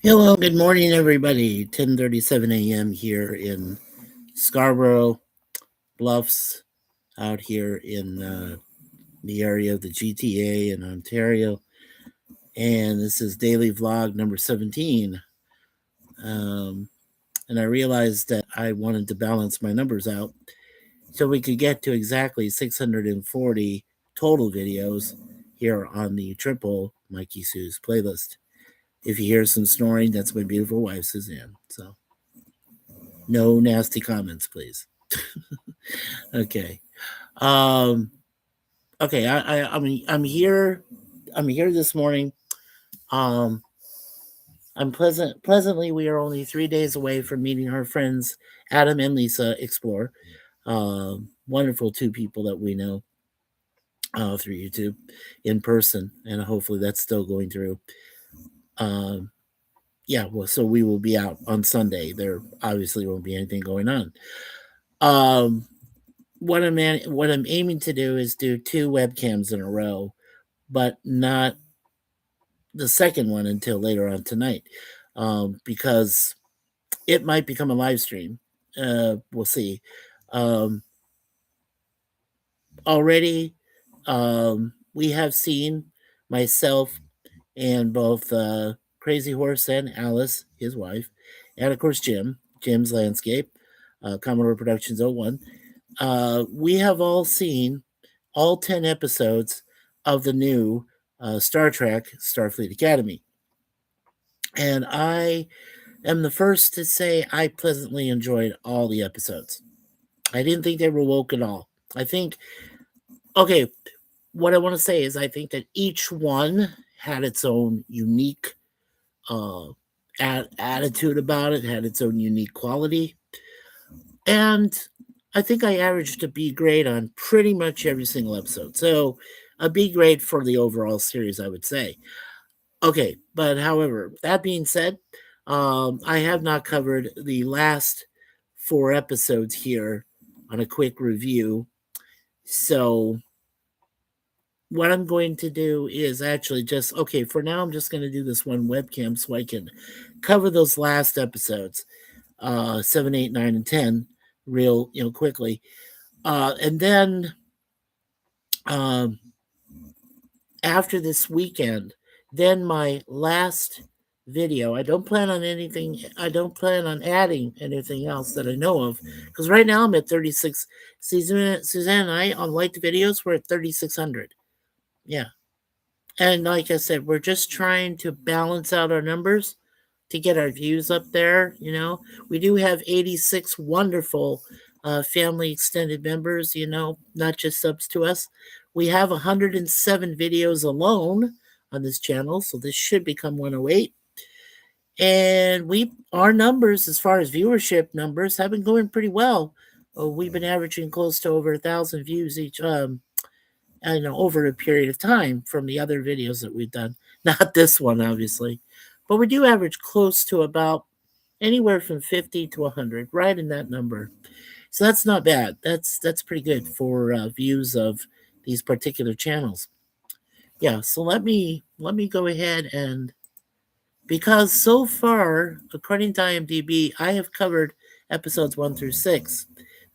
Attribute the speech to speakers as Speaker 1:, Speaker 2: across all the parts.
Speaker 1: Hello, good morning, everybody. 10:37 a.m. here in Scarborough Bluffs, out here in the area of the GTA in Ontario. And this is daily vlog number 17. And I realized that I wanted to balance my numbers out so we could get to exactly 640 total videos here on the triple Mikey Sue's playlist. If you hear some snoring, that's my beautiful wife, Suzanne. So no nasty comments, please. Okay. Um, okay. I'm here. I'm here this morning. Um, I'm pleasantly. We are only 3 days away from meeting our friends Adam and Lisa Explore. Wonderful two people that we know through YouTube in person, and hopefully that's still going through. Yeah. Well, so we will be out on Sunday. There obviously won't be anything going on. What I'm aiming to do is do 2 webcams in a row, but not the second one until later on tonight, because it might become a live stream. We'll see. Already, we have seen myself and both Crazy Horse and Alice, his wife, and of course Jim's Landscape, Commodore Productions 01. We have all seen all 10 episodes of the new Star Trek Starfleet Academy. And I am the first to say I pleasantly enjoyed all the episodes. I didn't think they were woke at all. I think, okay, what I want to say is I think that each one had its own unique attitude about it, had its own unique quality. And I think I averaged a B grade on pretty much every single episode. So a B grade for the overall series, I would say. Okay, but however, that being said, I have not covered the last 4 episodes here on a quick review. So what I'm going to do is actually just, okay, for now, I'm just going to do this one webcam so I can cover those last episodes, 7, 8, 9, and 10, real, quickly. And then after this weekend, then my last video, I don't plan on adding anything else that I know of, because right now I'm at 36. Suzanne and I on liked videos, we're at 3,600. Yeah. And like I said, we're just trying to balance out our numbers to get our views up there. We do have 86 wonderful family extended members, not just subs to us. We have 107 videos alone on this channel, so this should become 108. And our numbers, as far as viewership numbers, have been going pretty well. We've been averaging close to over 1,000 views each, over a period of time from the other videos that we've done. Not this one, obviously, but we do average close to about anywhere from 50 to 100, right in that number. So that's not bad. That's pretty good for views of these particular channels. Yeah. So let me go ahead and, because so far, according to IMDb, I have covered episodes 1 through 6,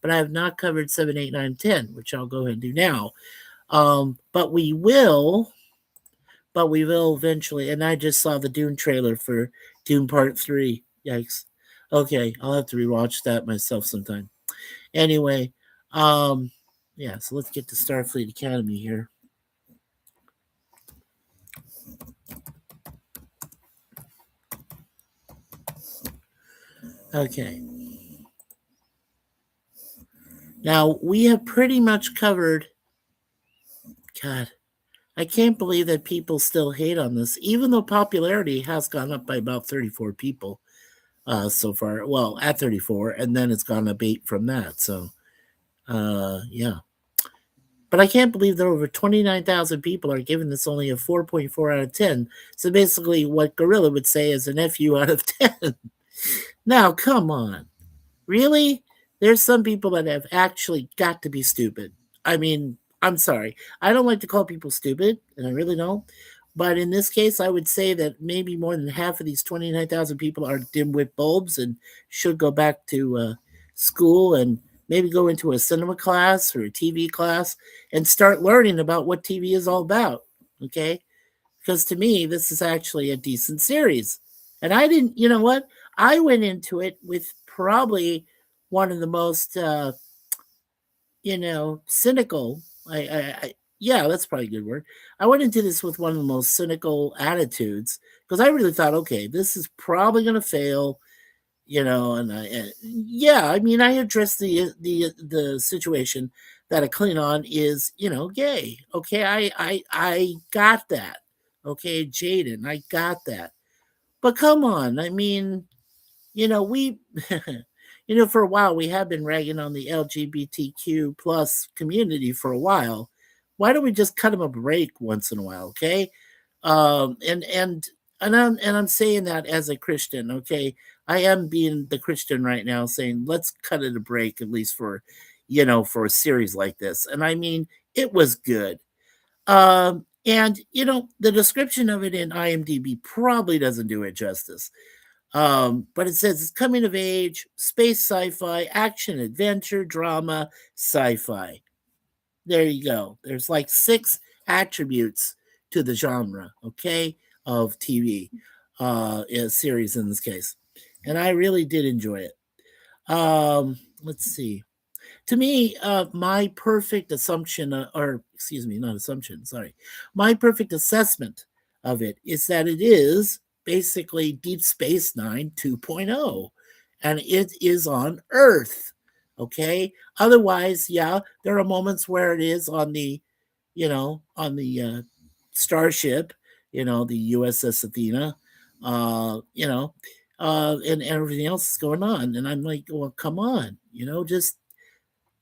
Speaker 1: but I have not covered 7, 8, 9, 10, which I'll go ahead and do now. But we will eventually. And I just saw the Dune trailer for Dune Part 3. Yikes. Okay, I'll have to rewatch that myself sometime. Anyway, yeah, so let's get to Starfleet Academy here. Okay. Now, we have pretty much covered. God, I can't believe that people still hate on this, even though popularity has gone up by about 34 people so far. Well, at 34, and then it's gone up 8 from that. So, yeah. But I can't believe that over 29,000 people are giving this only a 4.4 out of 10. So basically, what Gorilla would say is an FU out of 10. Now, come on. Really? There's some people that have actually got to be stupid. I mean, I'm sorry. I don't like to call people stupid, and I really don't. But in this case, I would say that maybe more than half of these 29,000 people are dimwit bulbs and should go back to school and maybe go into a cinema class or a TV class and start learning about what TV is all about. Okay. Because to me, this is actually a decent series. And I didn't, you know what? I went into it with probably one of the most, cynical. Yeah, that's probably a good word. I went into this with one of the most cynical attitudes because I really thought, okay, this is probably going to fail, yeah, I mean, I addressed the situation that a Klingon is, gay. Okay, I got that. Okay, Jaden, I got that. But come on, I mean, we for a while we have been ragging on the LGBTQ plus community for a while. Why don't we just cut them a break once in a while, okay? And I'm saying that as a Christian, okay? I am being the Christian right now, saying let's cut it a break at least for a series like this. And I mean, it was good. And the description of it in IMDb probably doesn't do it justice. But it says it's coming of age, space sci-fi, action, adventure, drama, sci-fi. There you go. There's like 6 attributes to the genre, okay, of TV, a series in this case. And I really did enjoy it. Let's see. To me, my perfect assumption, or excuse me, not assumption, sorry, my perfect assessment of it is that it is basically Deep Space Nine 2.0, and it is on Earth. Okay. Otherwise, yeah, there are moments where it is on the starship, the USS Athena, uh, you know, and everything else is going on, and I'm like, well, come on, just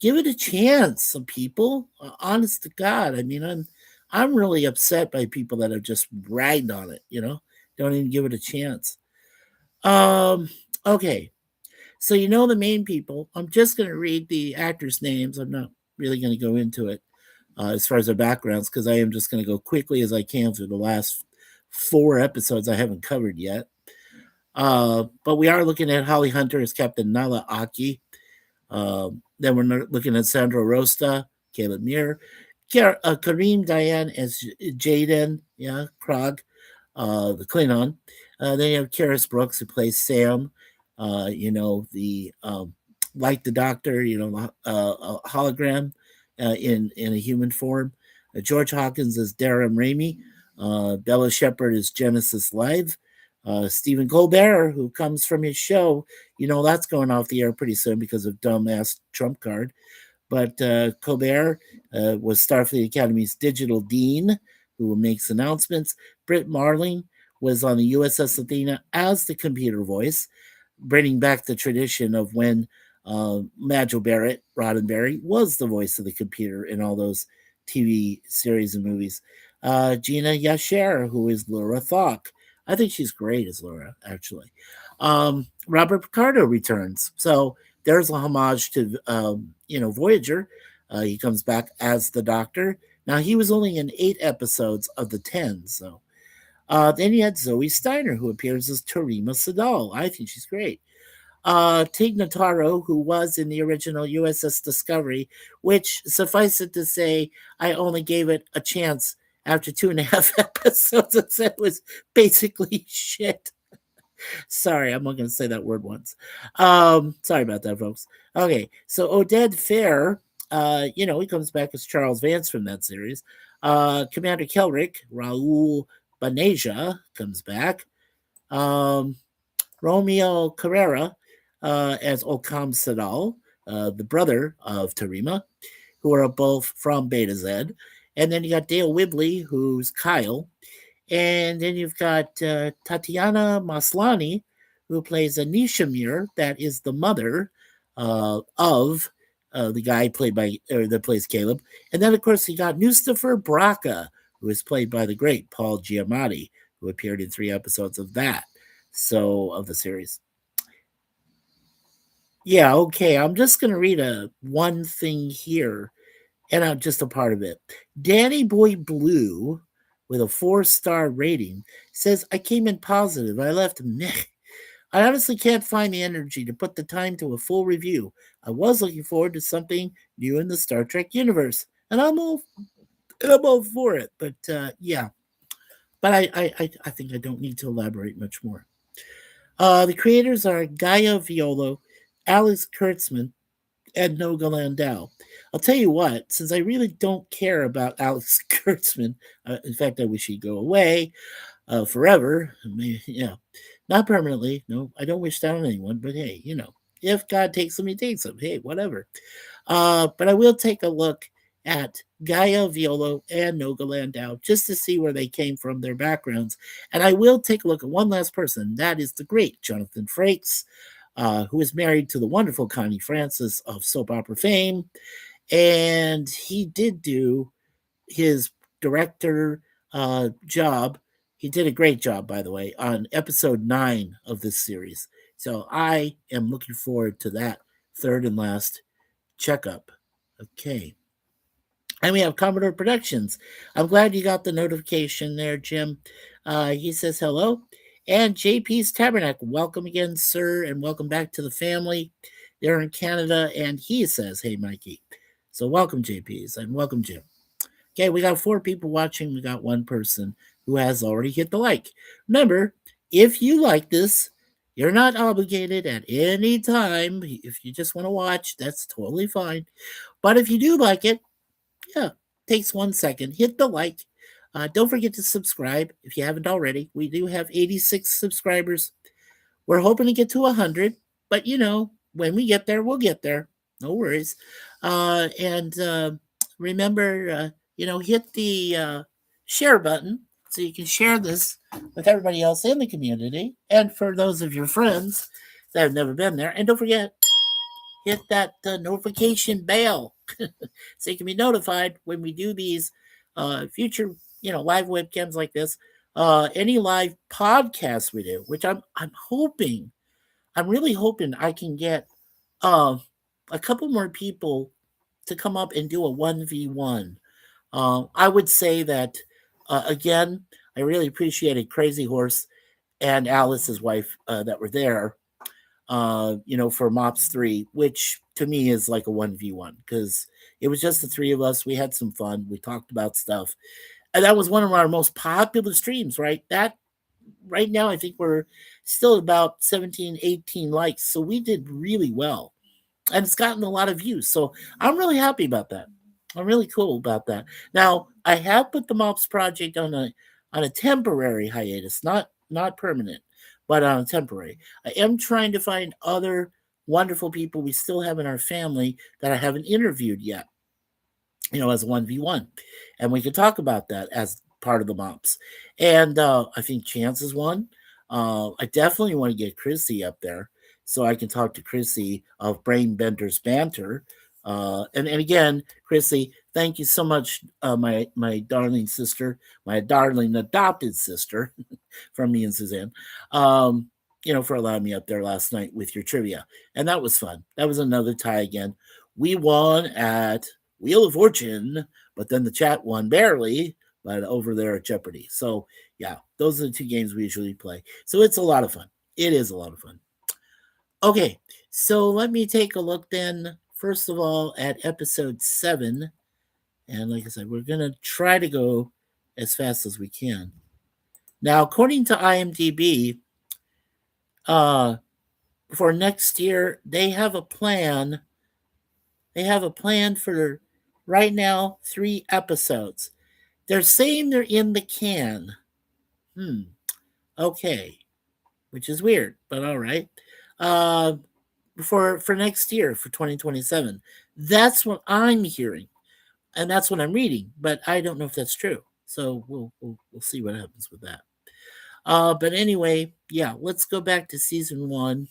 Speaker 1: give it a chance, some people. Honest to God, I mean, I'm really upset by people that have just ragged on it. Don't even give it a chance. Um, okay, so the main people. I'm just going to read the actors' names. I'm not really going to go into it as far as their backgrounds because I am just going to go quickly as I can through the last 4 episodes I haven't covered yet. But we are looking at Holly Hunter as Captain Nala Aki. Then we're looking at Sandra Rosta, Caleb Muir, Kareem Diane as Jaden, yeah, Krog, the Klingon. Then you have Karis Brooks who plays Sam, the like the Doctor, a hologram in a human form. George Hawkins as Darren Ramey. Bella Shepard is Genesis Live. Stephen Colbert, who comes from his show, that's going off the air pretty soon because of dumbass Trump card. But Colbert was Starfleet Academy's digital dean who makes announcements. Britt Marling was on the USS Athena as the computer voice, bringing back the tradition of when Majel Barrett, Roddenberry, was the voice of the computer in all those TV series and movies. Gina Yasher, who is Laura Thok. I think she's great as Laura, actually. Robert Picardo returns. So there's a homage to, Voyager. He comes back as the Doctor. Now, he was only in 8 episodes of the 10, so. Then you had Zoe Steiner, who appears as Terima Sadal. I think she's great. Tig Notaro, who was in the original USS Discovery, which, suffice it to say, I only gave it a chance after 2.5 episodes and said it was basically shit. Sorry, I'm not going to say that word once. Sorry about that, folks. Okay, so Oded Fair, he comes back as Charles Vance from that series. Commander Kelrick, Raul Baneja comes back. Romeo Carrera as Okam Sadal, the brother of Tarima, who are both from Beta Z. And then you got Dale Whibley, who's Kyle. And then you've got Tatiana Maslany, who plays Anisha Muir, that is the mother of the guy that plays Caleb. And then, of course, you got Mustafa Braca, who is played by the great Paul Giamatti, who appeared in 3 episodes of that, of the series. Yeah, okay. I'm just going to read one thing here, and I'm just a part of it. Danny Boy Blue with a 4-star rating says, I came in positive. I left meh. I honestly can't find the energy to put the time to a full review. I was looking forward to something new in the Star Trek universe, and I'm all for it. But yeah, but I think I don't need to elaborate much more. The creators are Gaia Violo, Alex Kurtzman, and Noga Landau. I'll tell you what, since I really don't care about Alex Kurtzman, in fact, I wish he'd go away forever. Maybe, yeah, not permanently. No, I don't wish that on anyone, but hey, if God takes him, he takes him. Hey, whatever. But I will take a look at Gaia Violo and Noga Landau just to see where they came from, their backgrounds. And I will take a look at one last person. That is the great Jonathan Frakes, who is married to the wonderful Connie Francis of soap opera fame. And he did do his director job. He did a great job, by the way, on episode 9 of this series. So I am looking forward to that third and last checkup. Okay. And we have Commodore Productions. I'm glad you got the notification there, Jim. He says hello. And JP's Tabernacle. Welcome again, sir, and welcome back to the family. They're in Canada, and he says, hey, Mikey. So welcome, JP's, and welcome, Jim. Okay, we got 4 people watching. We got 1 person who has already hit the like. Remember, if you like this, you're not obligated at any time. If you just want to watch, that's totally fine. But if you do like it, yeah, takes 1 second. Hit the like. Don't forget to subscribe if you haven't already. We do have 86 subscribers. We're hoping to get to 100, but when we get there, we'll get there. No worries. And remember, hit the share button so you can share this with everybody else in the community and for those of your friends that have never been there. And don't forget, hit that notification bell so you can be notified when we do these future, live webcams like this. Any live podcasts we do, which I'm really hoping I can get a couple more people to come up and do a 1v1. I would say that, again, I really appreciated Crazy Horse and Alice's wife that were there, for Mops 3, which to me is like a 1v1 because it was just the 3 of us. We had some fun. We talked about stuff. And that was one of our most popular streams, right? That right now, I think we're still about 17, 18 likes. So we did really well. And it's gotten a lot of views. So I'm really happy about that. I'm really cool about that. Now, I have put the Mops project on a temporary hiatus, not permanent, but on a temporary. I am trying to find other wonderful people we still have in our family that I haven't interviewed yet, as 1v1. And we can talk about that as part of the Mops. And I think Chance is one. I definitely want to get Chrissy up there so I can talk to Chrissy of Brain Benders Banter. And again, Chrissy, thank you so much, my darling sister, my darling adopted sister from me and Suzanne, for allowing me up there last night with your trivia. And that was fun. That was another tie again. We won at Wheel of Fortune, but then the chat won barely, but over there at Jeopardy. So, yeah, those are the 2 games we usually play. So it's a lot of fun. It is a lot of fun. Okay, so let me take a look then, first of all, at episode 7. And like I said, we're going to try to go as fast as we can. Now, according to IMDb, for next year, they have a plan. They have a plan for right now 3 episodes. They're saying they're in the can. Okay, which is weird, but all right. For next year, for 2027. That's what I'm hearing, and that's what I'm reading. But I don't know if that's true. So we'll see what happens with that. But anyway, yeah, let's go back to season 1.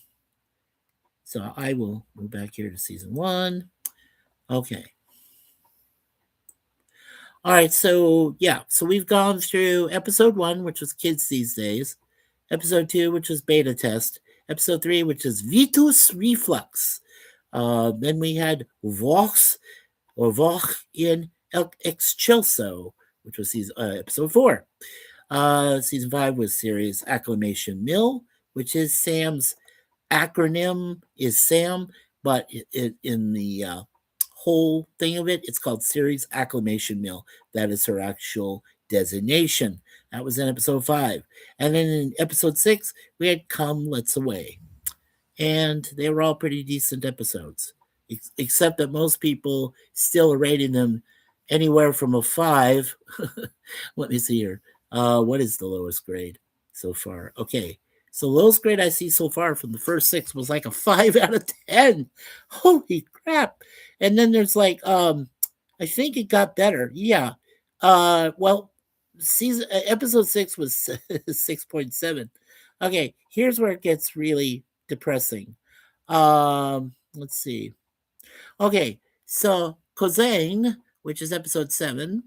Speaker 1: So I will move back here to season 1. Okay. All right, so yeah, so we've gone through episode 1, which was Kids These Days, episode 2, which was Beta Test, episode 3, which is Vitus Reflux. Then we had Vox in Excelso, which was episode 4. Season 5 was series Acclamation Mill, which is Sam's acronym is Sam, but in the whole thing of it, it's called Series Acclamation Mill. That is her actual designation. That was in episode 5. And then in episode 6, we had Come Let's Away. And they were all pretty decent episodes, except that most people still are rating them anywhere from a 5. Let me see here. What is the lowest grade so far? Okay. So lowest grade I see so far from the first 6 was like a 5 out of 10. Holy crap. And then there's like I think it got better. Yeah. Well, episode 6 was 6.7. Okay, here's where it gets really depressing. Let's see. Okay, so Kozang, which is episode 7,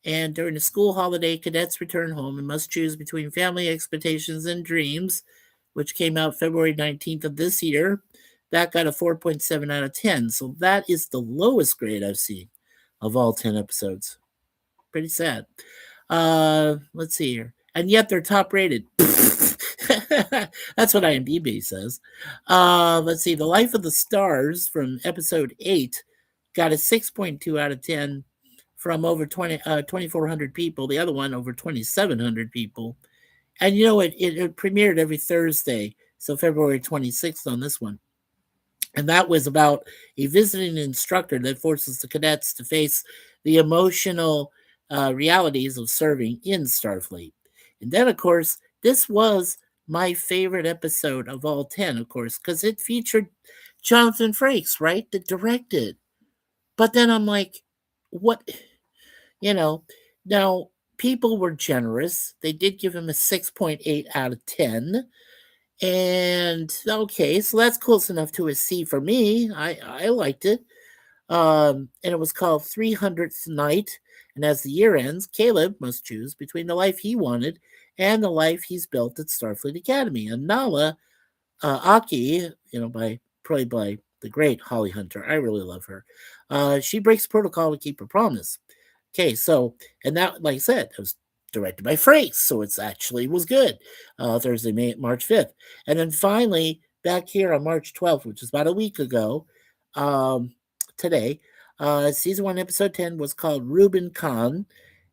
Speaker 1: and during the school holiday, cadets return home and must choose between family expectations and dreams, which came out February 19th of this year. That got a 4.7 out of 10. So that is the lowest grade I've seen of all 10 episodes. Pretty sad. Let's see here. And yet they're top rated. That's what IMDb says. Let's see. The Life of the Stars from episode 8 got a 6.2 out of 10 from over 2,400 people. The other one over 2,700 people. And you know, it premiered every Thursday. So February 26th on this one. And that was about a visiting instructor that forces the cadets to face the emotional realities of serving in Starfleet. And then, of course, this was my favorite episode of all 10, of course, because it featured Jonathan Frakes, right, that directed. But then I'm like, what, you know, now people were generous. They did give him a 6.8 out of 10. And okay, so that's close enough to a C for me. I liked it. And it was called 300th Night. And as the year ends, Caleb must choose between the life he wanted and the life he's built at Starfleet Academy. And Nala Aki, played by the great Holly Hunter, I really love her. She breaks protocol to keep her promise. Okay, so, and that, like I said, it was directed by Frakes, so it's actually was good. Thursday, March 5th. And then finally, back here on March 12th, which is about a week ago, today, season 1, episode 10 was called Reuben Khan,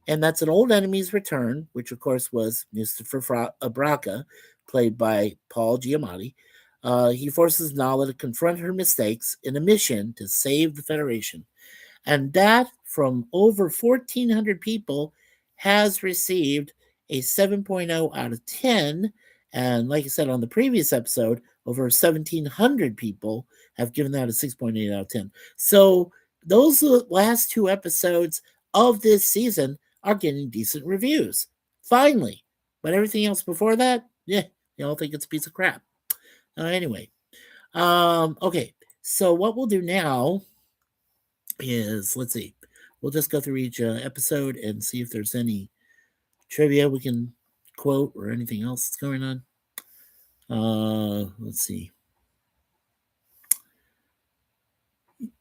Speaker 1: and that's an old enemy's return, which of course was Mr. Abraka, played by Paul Giamatti. He forces Nala to confront her mistakes in a mission to save the Federation. And that, from over 1,400 people, has received a 7.0 out of 10. And like I said on the previous episode, over 1,700 people have given that a 6.8 out of 10. So those last 2 episodes of this season are getting decent reviews. Finally. But everything else before that, you all think it's a piece of crap. Anyway. Okay. So what we'll do now is, let's see, we'll just go through each episode and see if there's any trivia we can quote or anything else that's going on. Let's see.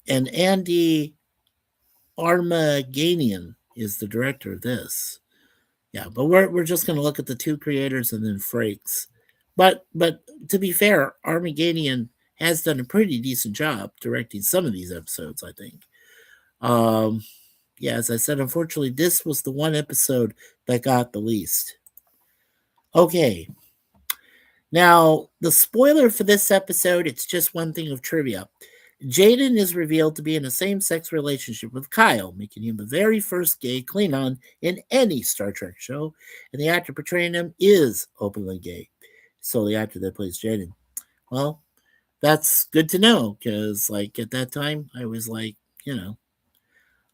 Speaker 1: And Andy Armaganian is the director of this. Yeah, but we're just going to look at the 2 creators and then Frakes. But to be fair, Armaganian has done a pretty decent job directing some of these episodes, I think. Yeah, as I said, unfortunately, this was the one episode that got the least. Okay. Now, the spoiler for this episode, it's just one thing of trivia. Jaden is revealed to be in a same-sex relationship with Kyle, making him the very first gay Klingon in any Star Trek show, and the actor portraying him is openly gay. So the actor that plays Jaden. Well, that's good to know, because, like, at that time, I was like,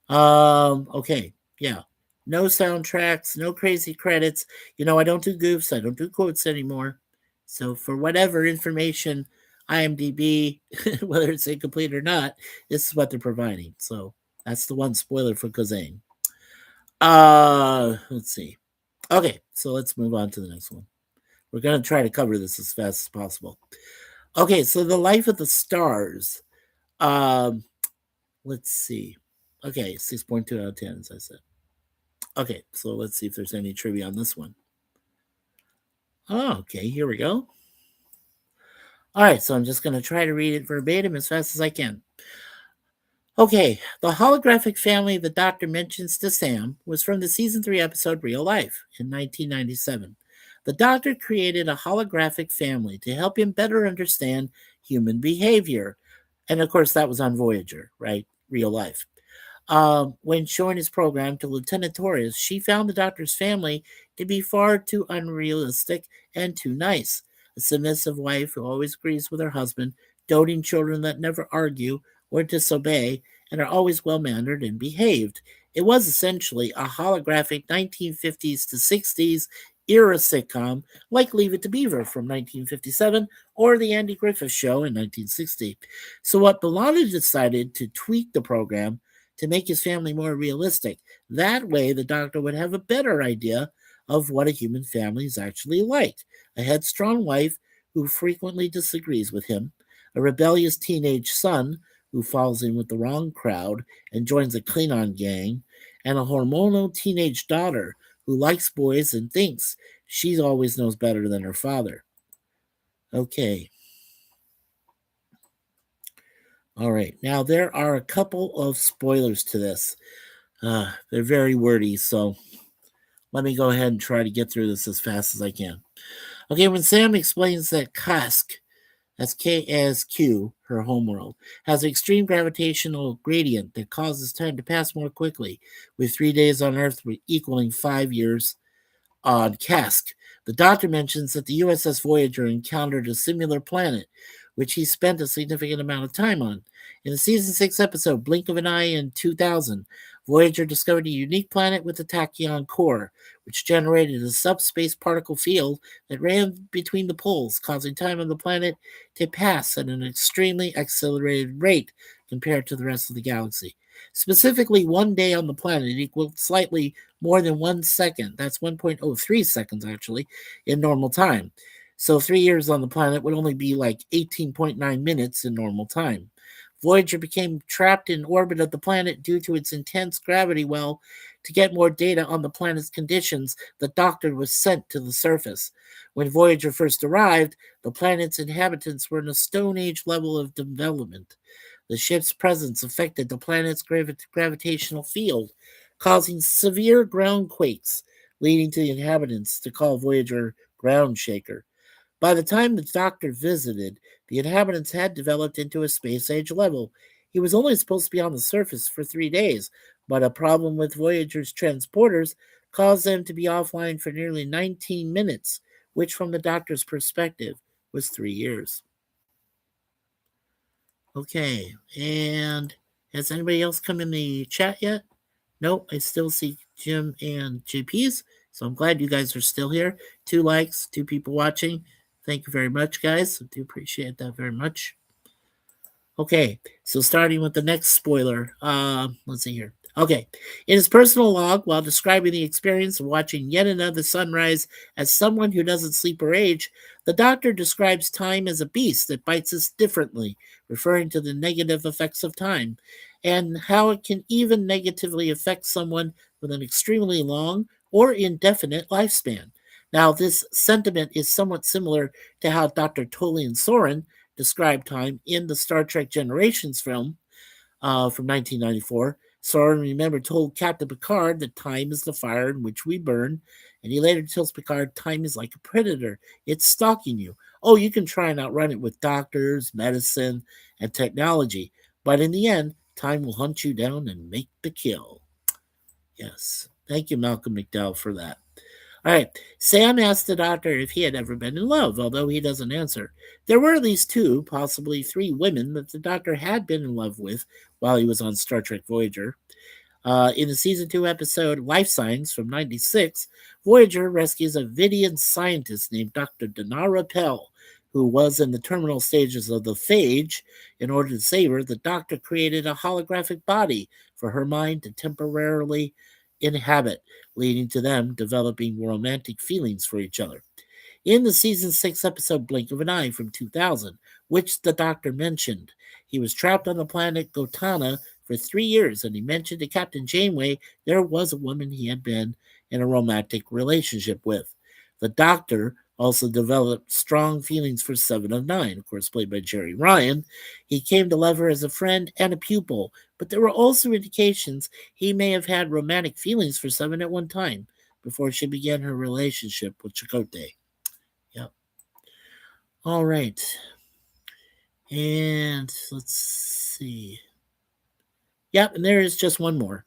Speaker 1: okay, yeah. No soundtracks, no crazy credits. I don't do goofs, I don't do quotes anymore. So for whatever information IMDb, whether it's incomplete or not, this is what they're providing. So that's the one spoiler for Kazane. Let's see. Okay, so let's move on to the next one. We're going to try to cover this as fast as possible. Okay, so the Life of the Stars. Let's see. Okay, 6.2 out of 10, as I said. Okay, so let's see if there's any trivia on this one. Oh, okay, here we go. All right, so I'm just going to try to read it verbatim as fast as I can. Okay, the holographic family the doctor mentions to Sam was from the season 3 episode Real Life in 1997. The doctor created a holographic family to help him better understand human behavior. And of course, that was on Voyager, right? Real Life. When showing his program to Lieutenant Torres, she found the doctor's family to be far too unrealistic and too nice. A submissive wife who always agrees with her husband, doting children that never argue or disobey, and are always well mannered and behaved. It was essentially a holographic 1950s to 60s era sitcom like Leave It to Beaver from 1957 or The Andy Griffith Show in 1960. So, what Bellani decided to tweak the program to make his family more realistic. That way, the doctor would have a better idea of what a human family is actually like. A headstrong wife who frequently disagrees with him, a rebellious teenage son who falls in with the wrong crowd and joins a Klingon gang, and a hormonal teenage daughter who likes boys and thinks she always knows better than her father. Okay. All right. Now, there are a couple of spoilers to this. They're very wordy, so let me go ahead and try to get through this as fast as I can. Okay, when Sam explains that Kask, that's KSQ, her homeworld, has an extreme gravitational gradient that causes time to pass more quickly, with 3 days on Earth equaling 5 years on Kask. The doctor mentions that the USS Voyager encountered a similar planet, which he spent a significant amount of time on. In the season 6 episode Blink of an Eye in 2000, Voyager discovered a unique planet with a tachyon core, which generated a subspace particle field that ran between the poles, causing time on the planet to pass at an extremely accelerated rate compared to the rest of the galaxy. Specifically, 1 day on the planet equaled slightly more than 1 second. That's 1.03 seconds, actually, in normal time. So 3 years on the planet would only be like 18.9 minutes in normal time. Voyager became trapped in orbit of the planet due to its intense gravity well. To get more data on the planet's conditions, the doctor was sent to the surface. When Voyager first arrived, the planet's inhabitants were in a Stone Age level of development. The ship's presence affected the planet's gravitational field, causing severe ground quakes, leading to the inhabitants to call Voyager Ground Shaker. By the time the doctor visited, the inhabitants had developed into a space age level. He was only supposed to be on the surface for 3 days, but a problem with Voyager's transporters caused them to be offline for nearly 19 minutes, which, from the doctor's perspective, was 3 years. Okay, and has anybody else come in the chat yet? Nope, I still see Jim and JP's, so I'm glad you guys are still here. 2 likes, 2 people watching. Thank you very much, guys. I do appreciate that very much. Okay, so starting with the next spoiler. Let's see here. Okay, in his personal log, while describing the experience of watching yet another sunrise as someone who doesn't sleep or age, the doctor describes time as a beast that bites us differently, referring to the negative effects of time and how it can even negatively affect someone with an extremely long or indefinite lifespan. Now, this sentiment is somewhat similar to how Dr. Tolian Soren described time in the Star Trek Generations film from 1994. Soren, remember, told Captain Picard that time is the fire in which we burn, and he later tells Picard time is like a predator. It's stalking you. Oh, you can try and outrun it with doctors, medicine, and technology, but in the end, time will hunt you down and make the kill. Yes. Thank you, Malcolm McDowell, for that. All right. Sam asked the doctor if he had ever been in love, although he doesn't answer. There were at least 2, possibly 3 women that the doctor had been in love with while he was on Star Trek Voyager. In the season 2 episode Life Signs from '96, Voyager rescues a Vidian scientist named Dr. Dinara Pell, who was in the terminal stages of the phage. In order to save her, the doctor created a holographic body for her mind to temporarily inhabit, leading to them developing romantic feelings for each other. In the season 6 episode Blink of an Eye from 2000, which the doctor mentioned, he was trapped on the planet Gotana for 3 years, and he mentioned to Captain Janeway there was a woman he had been in a romantic relationship with. The Doctor also developed strong feelings for Seven of Nine, of course, played by Jerry Ryan. He came to love her as a friend and a pupil, but there were also indications he may have had romantic feelings for Seven at one time before she began her relationship with Chakotay. Yep. All right. And let's see. Yep, and there is just one more.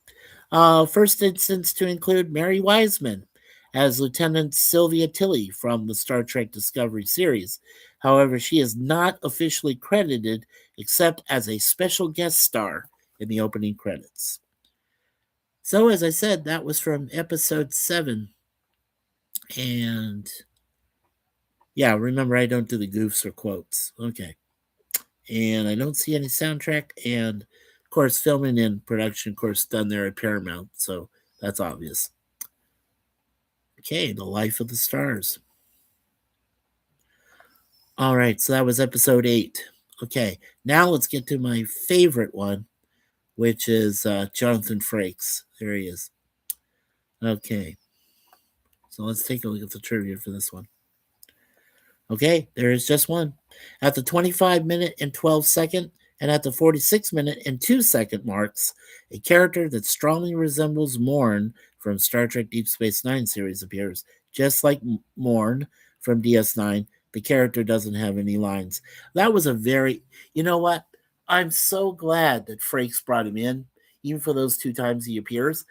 Speaker 1: First instance to include Mary Wiseman as Lieutenant Sylvia Tilly from the Star Trek Discovery series. However, she is not officially credited except as a special guest star in the opening credits. So, as I said, that was from episode 7. And yeah, remember, I don't do the goofs or quotes. Okay. And I don't see any soundtrack. And of course, filming and production, of course, done there at Paramount. So that's obvious. Okay, The Life of the Stars. All right, so that was episode 8. Okay, now let's get to my favorite one, which is Jonathan Frakes. There he is. Okay, so let's take a look at the trivia for this one. Okay, there is just one. At the 25-minute and 12-second and at the 46-minute and 2-second marks, a character that strongly resembles Morn from Star Trek Deep Space Nine series appears. Just like Morn from DS9, the character doesn't have any lines. That was a very, you know what? I'm so glad that Frakes brought him in, even for those 2 times he appears.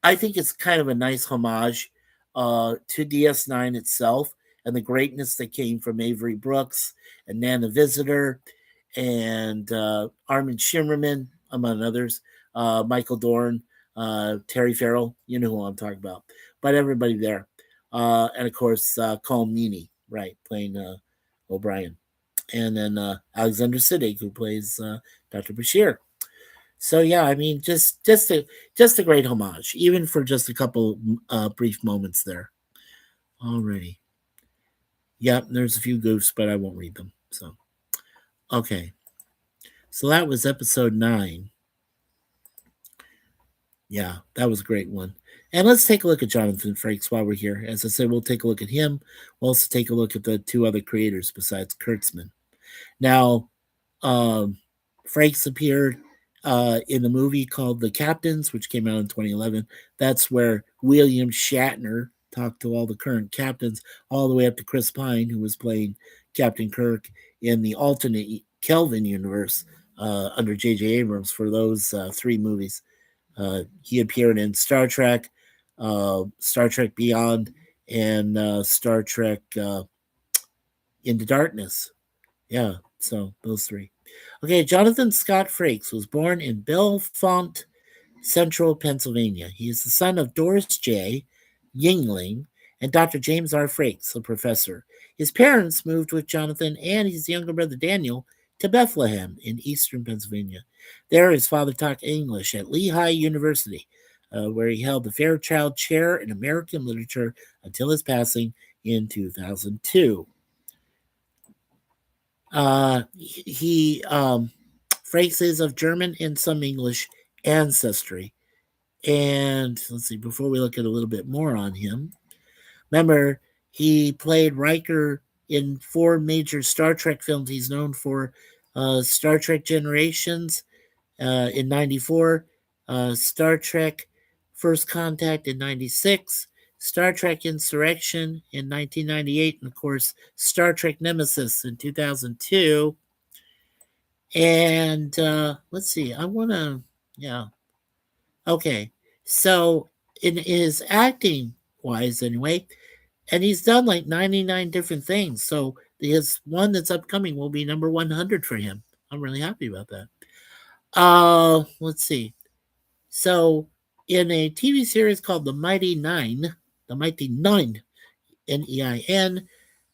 Speaker 1: I think it's kind of a nice homage to DS9 itself and the greatness that came from Avery Brooks and Nana Visitor and Armin Shimmerman, among others, Michael Dorn, Terry Farrell, you know who I'm talking about, but everybody there. And of course, Colm Meaney, right, playing O'Brien. And then Alexander Siddig, who plays Dr. Bashir. So yeah, I mean, just a great homage, even for just a couple brief moments there. Alrighty. Yep, there's a few goofs, but I won't read them. So okay. So that was episode 9. Yeah, that was a great one. And let's take a look at Jonathan Frakes while we're here. As I said, we'll take a look at him. We'll also take a look at the 2 other creators besides Kurtzman. Now, Frakes appeared in the movie called The Captains, which came out in 2011. That's where William Shatner talked to all the current captains, all the way up to Chris Pine, who was playing Captain Kirk in the alternate Kelvin universe under J.J. Abrams for those 3 movies. He appeared in Star Trek Beyond, and Star Trek Into Darkness. Yeah, so those 3. Okay, Jonathan Scott Frakes was born in Bellefonte, Central Pennsylvania. He is the son of Doris J. Yingling and Dr. James R. Frakes, a professor. His parents moved with Jonathan and his younger brother Daniel to Bethlehem in eastern Pennsylvania. There, his father taught English at Lehigh University, where he held the Fairchild Chair in American Literature until his passing in 2002. Frakes is of German and some English ancestry. And let's see, before we look at a little bit more on him, remember, he played Riker in 4 major Star Trek films. He's known for Star Trek Generations in 94, Star Trek First Contact in 96, Star Trek Insurrection in 1998, and of course, Star Trek Nemesis in 2002. And let's see, yeah. Okay, so in his acting wise, anyway, and he's done like 99 different things. So his one that's upcoming will be number 100 for him. I'm really happy about that. Let's see. So in a TV series called The Mighty Nine, Nein,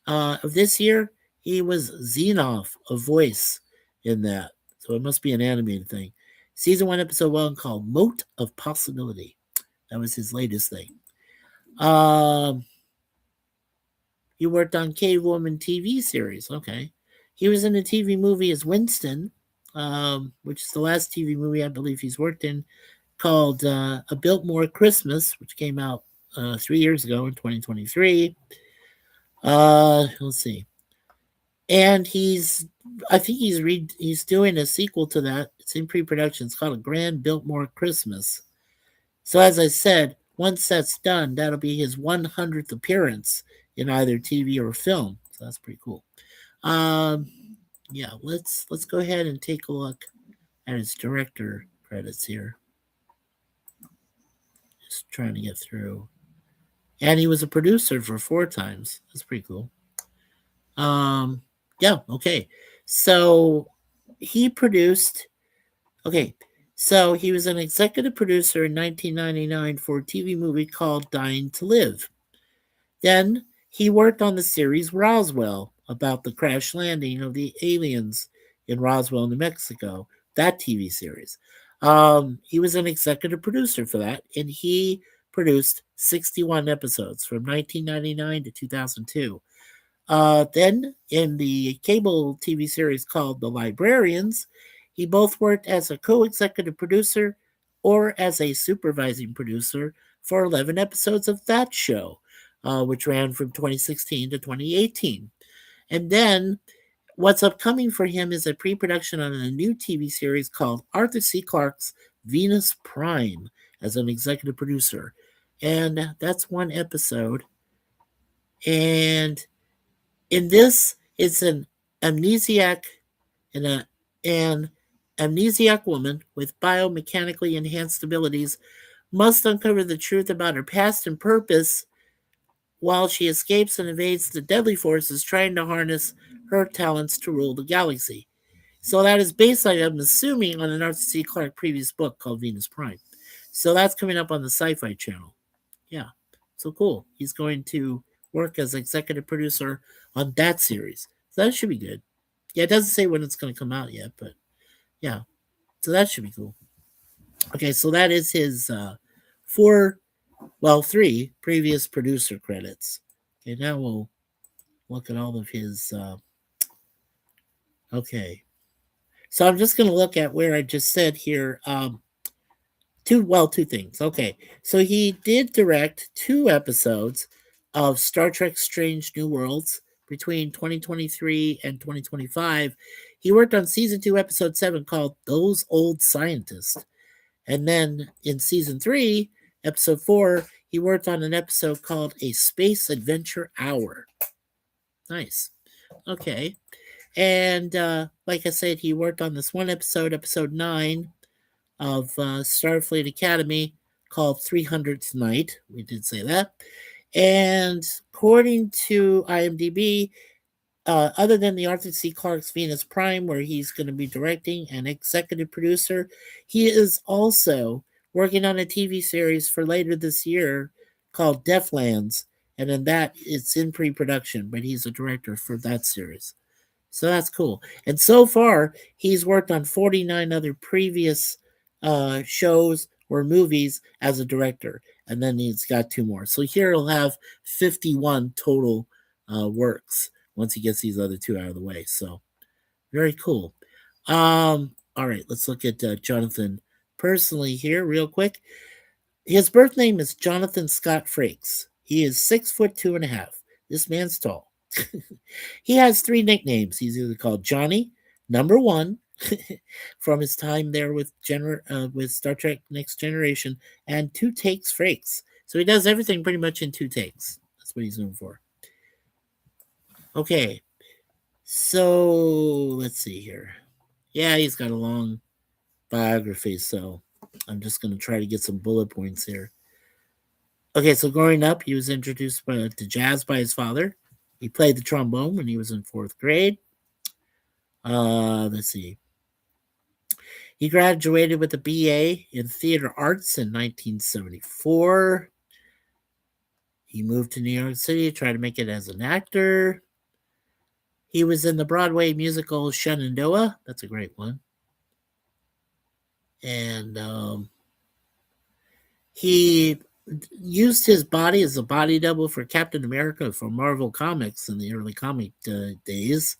Speaker 1: of this year, he was Xenov, a voice in that. So it must be an animated thing. Season 1, episode 1, called Moat of Possibility. That was his latest thing. He worked on Cave Woman TV series. Okay. He was in a TV movie as Winston which is the last TV movie I believe he's worked in, called A Biltmore Christmas, which came out 3 years ago in 2023. Let's see. And I think he's doing a sequel to that. It's in pre-production. It's called A Grand Biltmore Christmas. So as I said, once that's done, that'll be his 100th appearance in either TV or film. So that's pretty cool. Um, yeah, let's go ahead and take a look at his director credits here. Just trying to get through. And he was a producer for 4 times. That's pretty cool. Yeah, okay. So he produced. Okay, so he was an executive producer in 1999 for a TV movie called Dying to Live. Then he worked on the series Roswell about the crash landing of the aliens in Roswell, New Mexico, that TV series. He was an executive producer for that, and he produced 61 episodes from 1999 to 2002. Then, in the cable TV series called The Librarians, he both worked as a co executive producer or as a supervising producer for 11 episodes of that show, which ran from 2016 to 2018. And then, what's upcoming for him is a pre production on a new TV series called Arthur C. Clarke's Venus Prime as an executive producer. And that's one episode. And in this, it's an amnesiac and an amnesiac woman with biomechanically enhanced abilities must uncover the truth about her past and purpose while she escapes and evades the deadly forces trying to harness her talents to rule the galaxy. So that is based, I'm assuming, on an Arthur C. Clarke previous book called Venus Prime. So that's coming up on the Sci-Fi Channel. Yeah, so cool. He's going to work as executive producer on that series. So that should be good. Yeah, it doesn't say when it's going to come out yet, but yeah. So that should be cool. Okay, so that is his 3 previous producer credits. Okay, now we'll look at all of his. Okay, so I'm just going to look at where I just said here. Two things. Okay, so he did direct 2 episodes of Star Trek Strange New Worlds between 2023 and 2025. He worked on season 2, episode 7, called Those Old Scientists. And then in season 3, episode 4, he worked on an episode called A Space Adventure Hour. Nice. Okay. And like I said, he worked on this one episode, episode 9, of Starfleet Academy, called 300th Night. We did say that. And according to IMDb, other than the Arthur C. Clarke's Venus Prime, where he's going to be directing and executive producer, he is also working on a TV series for later this year called Deathlands. And in that, it's in pre-production, but he's a director for that series. So that's cool. And so far, he's worked on 49 other previous shows or movies as a director. And then he's got 2 more. So here he'll have 51 total works once he gets these other 2 out of the way. So very cool. All right, let's look at Jonathan personally here real quick. His birth name is Jonathan Scott Frakes. He is 6'2.5". This man's tall. He has 3 nicknames. He's either called Johnny, number 1, from his time there with Star Trek Next Generation, and 2 Takes Frakes. So he does everything pretty much in 2 takes. That's what he's known for. Okay, so let's see here. Yeah, he's got a long biography, so I'm just going to try to get some bullet points here. Okay, so growing up, he was introduced to jazz by his father. He played the trombone when he was in 4th grade. Let's see. He graduated with a BA in theater arts in 1974. He moved to New York City to try to make it as an actor. He was in the Broadway musical Shenandoah. That's a great one. And he used his body as a body double for Captain America for Marvel Comics in the early comic days.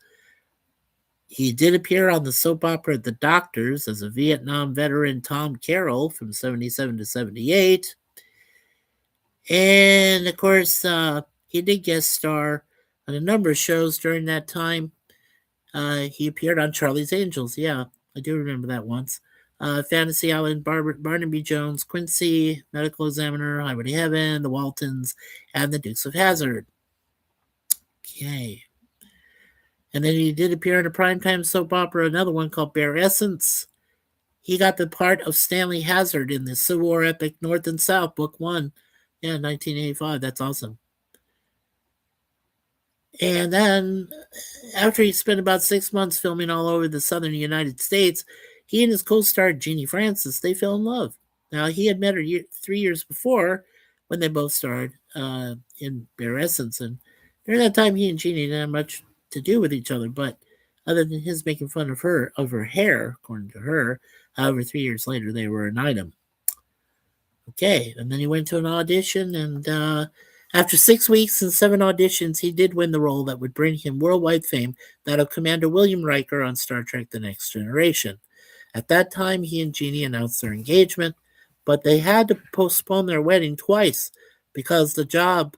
Speaker 1: He did appear on the soap opera The Doctors as a Vietnam veteran Tom Carroll from 77 to 78. And of course, he did guest star on a number of shows during that time. He appeared on Charlie's Angels. Yeah, I do remember that once. Fantasy Island, Barnaby Jones, Quincy, Medical Examiner, Highway to Heaven, The Waltons, and The Dukes of Hazzard. Okay. And then he did appear in a primetime soap opera, another one called Bare Essence. He got the part of Stanley Hazard in the Civil War epic North and South, Book 1. Yeah, 1985. That's awesome. And then, after he spent about 6 months filming all over the southern United States, he and his co-star Jeannie Francis, they fell in love. Now, he had met her 3 years before when they both starred in Bare Essence. And during that time, he and Jeannie didn't have much to do with each other, but other than his making fun of her hair, according to her, however, 3 years later, they were an item. Okay, and then he went to an audition, and after 6 weeks and 7 auditions, he did win the role that would bring him worldwide fame, that of Commander William Riker on Star Trek The Next Generation. At that time, he and Jeannie announced their engagement, but they had to postpone their wedding twice because the job,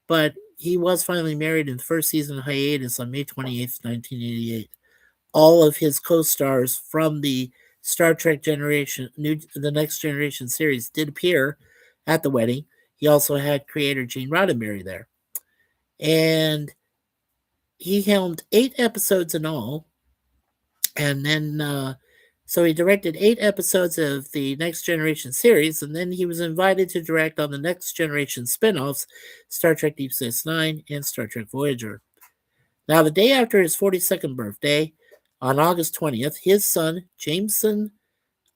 Speaker 1: but he was finally married in the first season hiatus on May 28th, 1988. All of his co-stars from the Star Trek the Next Generation series did appear at the wedding. He also had creator Gene Roddenberry there. And he helmed 8 episodes in all. And then, so he directed 8 episodes of the Next Generation series. And then he was invited to direct on the Next Generation spin-offs, Star Trek Deep Space Nine and Star Trek Voyager. Now, the day after his 42nd birthday, on August 20th, his son, Jameson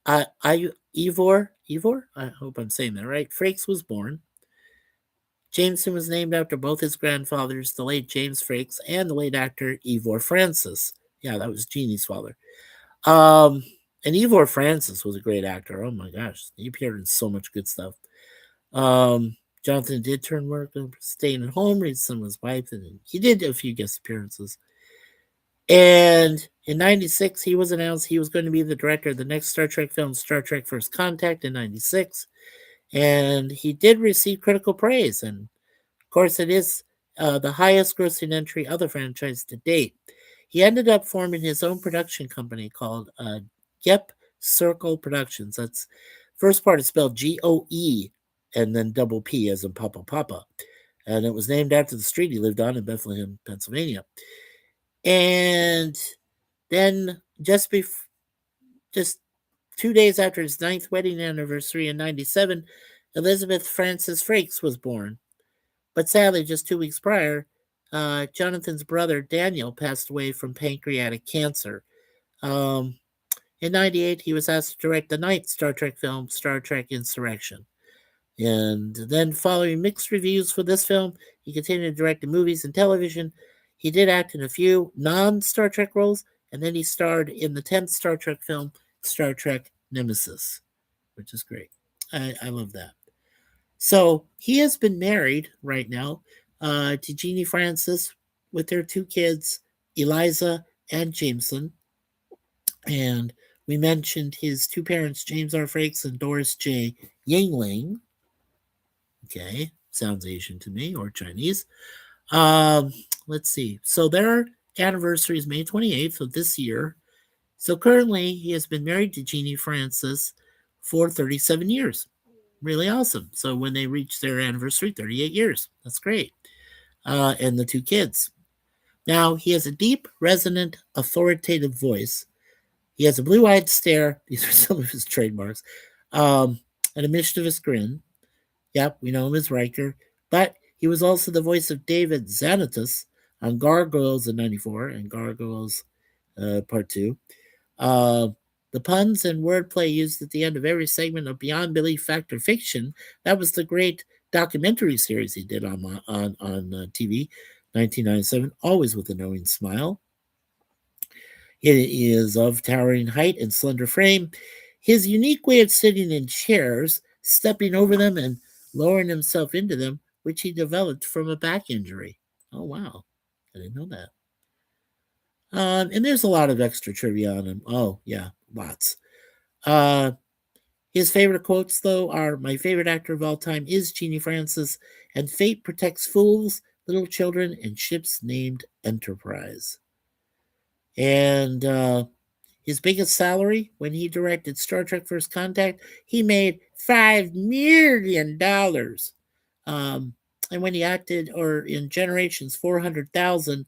Speaker 1: Ivor, I hope I'm saying that right, Frakes was born. Jameson was named after both his grandfathers, the late James Frakes and the late actor Ivor Francis. Yeah, that was Jeannie's father. And Ivor Francis was a great actor. Oh my gosh, he appeared in so much good stuff. Jonathan did turn work, staying at home, raised some of his wife, and he did a few guest appearances. And in 96, he was announced he was going to be the director of the next Star Trek film, Star Trek First Contact, in 96. And he did receive critical praise. And of course, it is the highest grossing entry of the franchise to date. He ended up forming his own production company called Gep Circle Productions. That's first part is spelled Goe and then double P as in Papa Papa. And it was named after the street he lived on in Bethlehem, Pennsylvania. And then just 2 days after his 9th wedding anniversary in 97, Elizabeth Frances Frakes was born. But sadly, just 2 weeks prior, Jonathan's brother Daniel passed away from pancreatic cancer. In 98, he was asked to direct the 9th Star Trek film, Star Trek Insurrection. And then, following mixed reviews for this film, he continued to direct the movies and television. He did act in a few non-Star Trek roles, and then he starred in the 10th Star Trek film, Star Trek Nemesis, which is great. I love that. So he has been married right now to Jeannie Francis with their 2 kids, Eliza and Jameson. And we mentioned his 2 parents, James R. Frakes and Doris J. Yingling. Okay, sounds Asian to me, or Chinese. Let's see. So their anniversary is May 28th of this year. So currently, he has been married to Jeannie Francis for 37 years. Really awesome. So when they reach their anniversary, 38 years. That's great. And the 2 kids. Now, he has a deep, resonant, authoritative voice. He has a blue-eyed stare. These are some of his trademarks. And a mischievous grin. Yep, we know him as Riker. But he was also the voice of David Xanatos on Gargoyles in 94 and Gargoyles Part 2. The puns and wordplay used at the end of every segment of Beyond Belief Fact or Fiction, that was the great documentary series he did on TV, 1997, always with a knowing smile. He is of towering height and slender frame. His unique way of sitting in chairs, stepping over them, and lowering himself into them, which he developed from a back injury. Oh, wow. I didn't know that. And there's a lot of extra trivia on him. Oh, yeah, lots. Uh, his favorite quotes, though, are my favorite actor of all time is Genie Francis, and fate protects fools, little children, and ships named Enterprise. And his biggest salary when he directed Star Trek First Contact, he made $5 million. Um, and when he acted, or in Generations, 400,000.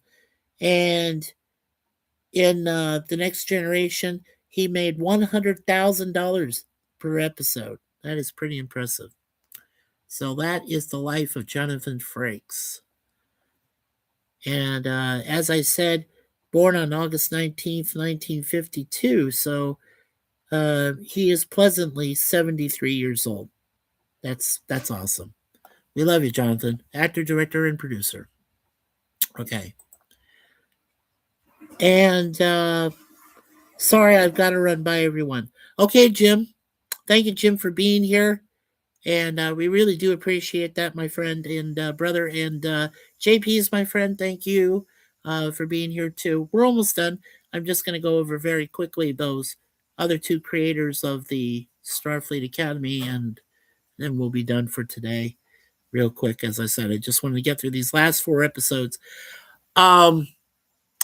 Speaker 1: And in the Next Generation, he made $100,000 per episode. That is pretty impressive. So that is the life of Jonathan Frakes. And as I said, born on August 19th, 1952. So he is pleasantly 73 years old. That's awesome. We love you, Jonathan. Actor, director, and producer. Okay. And sorry, I've got to run by everyone. Okay, Jim. Thank you, Jim, for being here. And we really do appreciate that, my friend and brother. And JP is my friend. Thank you for being here, too. We're almost done. I'm just going to go over very quickly those other two creators of the Starfleet Academy, and then we'll be done for today. Real quick, as I said, I just wanted to get through these last 4 episodes. And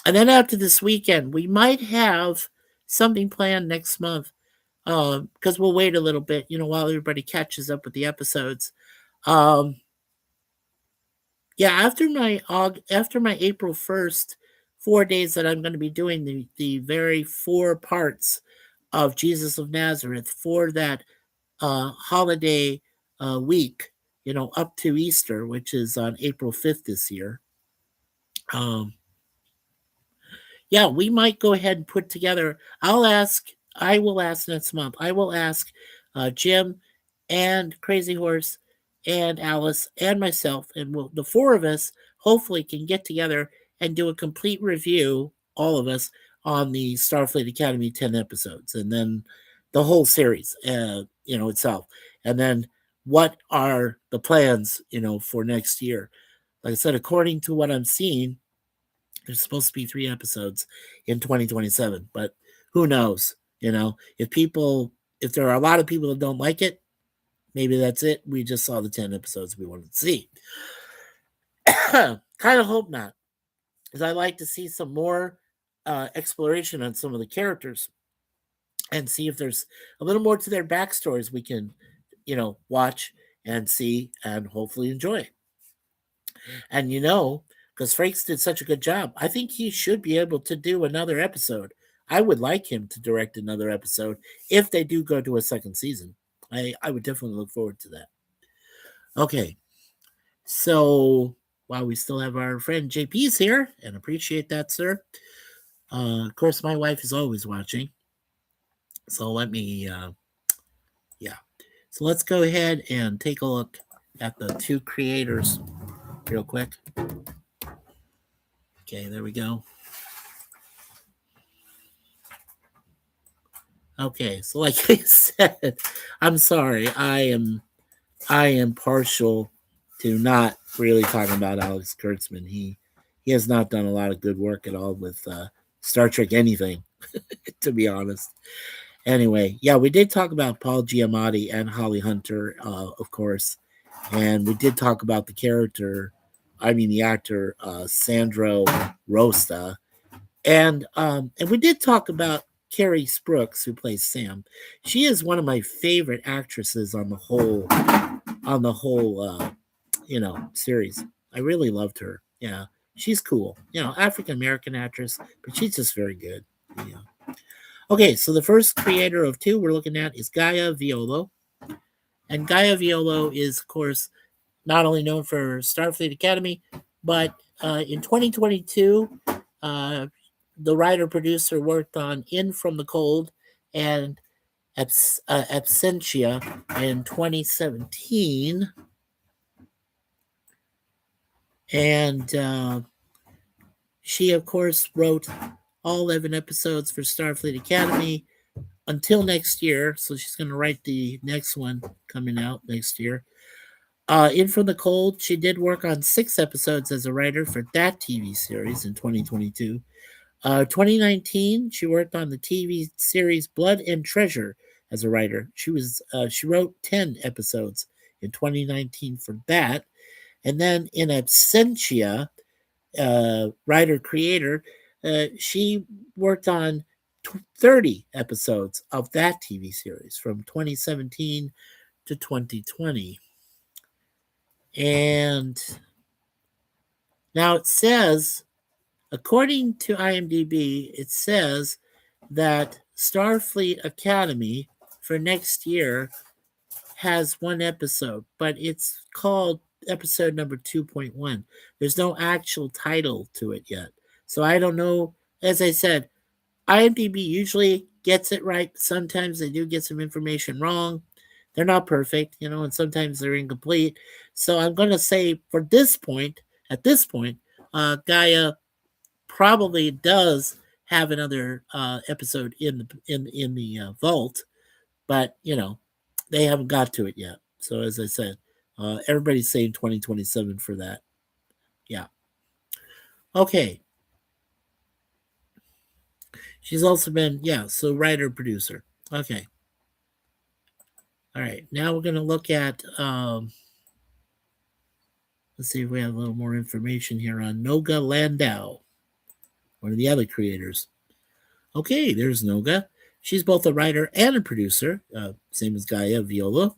Speaker 1: then after this weekend, we might have something planned next month, because we'll wait a little bit, while everybody catches up with the episodes. Yeah, after my April 1st 4 days that I'm going to be doing the very 4 parts of Jesus of Nazareth for that holiday week, up to Easter, which is on April 5th this year. Yeah, we might go ahead and put together. I will ask next month. I will ask Jim and Crazy Horse and Alice and myself, and the 4 of us hopefully can get together and do a complete review, all of us, on the Starfleet Academy 10 episodes, and then the whole series, itself. And then what are the plans, for next year? Like I said, according to what I'm seeing, there's supposed to be 3 episodes in 2027, but who knows? If there are a lot of people that don't like it, maybe that's it. We just saw the 10 episodes we wanted to see. Kind of hope not, because I like to see some more exploration on some of the characters and see if there's a little more to their backstories we can, watch and see and hopefully enjoy. And because Frakes did such a good job, I think he should be able to do another episode. I would like him to direct another episode if they do go to a second season. I would definitely look forward to that. Okay. So while we still have our friend JP's here, and appreciate that, sir. Of course, my wife is always watching. So let me, yeah. So let's go ahead and take a look at the 2 creators real quick. Okay, there we go. Okay, so like I said, I'm sorry. I am partial to not really talking about Alex Kurtzman. He has not done a lot of good work at all with Star Trek anything, to be honest. Anyway, yeah, we did talk about Paul Giamatti and Holly Hunter, of course, and we did talk about the actor Sandro Rosta, and we did talk about Carrie Sprooks, who plays Sam. She is one of my favorite actresses on the whole series. I really loved her. Yeah, she's cool. African American actress, but she's just very good. Yeah. Okay, so the first creator of 2 we're looking at is Gaia Violo. And Gaia Violo is, of course, not only known for Starfleet Academy, but in 2022, the writer-producer worked on In From the Cold and Absentia in 2017. And she, of course, wrote all 11 episodes for Starfleet Academy until next year. So she's going to write the next one coming out next year. In From the Cold, she did work on 6 episodes as a writer for that TV series in 2022. 2019, she worked on the TV series Blood and Treasure as a writer. She wrote 10 episodes in 2019 for that. And then in absentia, writer creator, she worked on 30 episodes of that TV series from 2017 to 2020. And now it says, according to IMDb, it says that Starfleet Academy for next year has one episode, but it's called episode number 2.1. There's no actual title to it yet. So I don't know. As I said, IMDb usually gets it right. Sometimes they do get some information wrong. They're not perfect, and sometimes they're incomplete. So I'm going to say at this point, Gaia probably does have another episode in the vault, but they haven't got to it yet. So as I said, everybody's saying 2027 for that. Yeah. Okay. She's also been so writer producer. Okay. All right. Now we're gonna look at let's see if we have a little more information here on Noga Landau, one of the other creators. Okay, there's Noga. She's both a writer and a producer, same as Gaia Viola.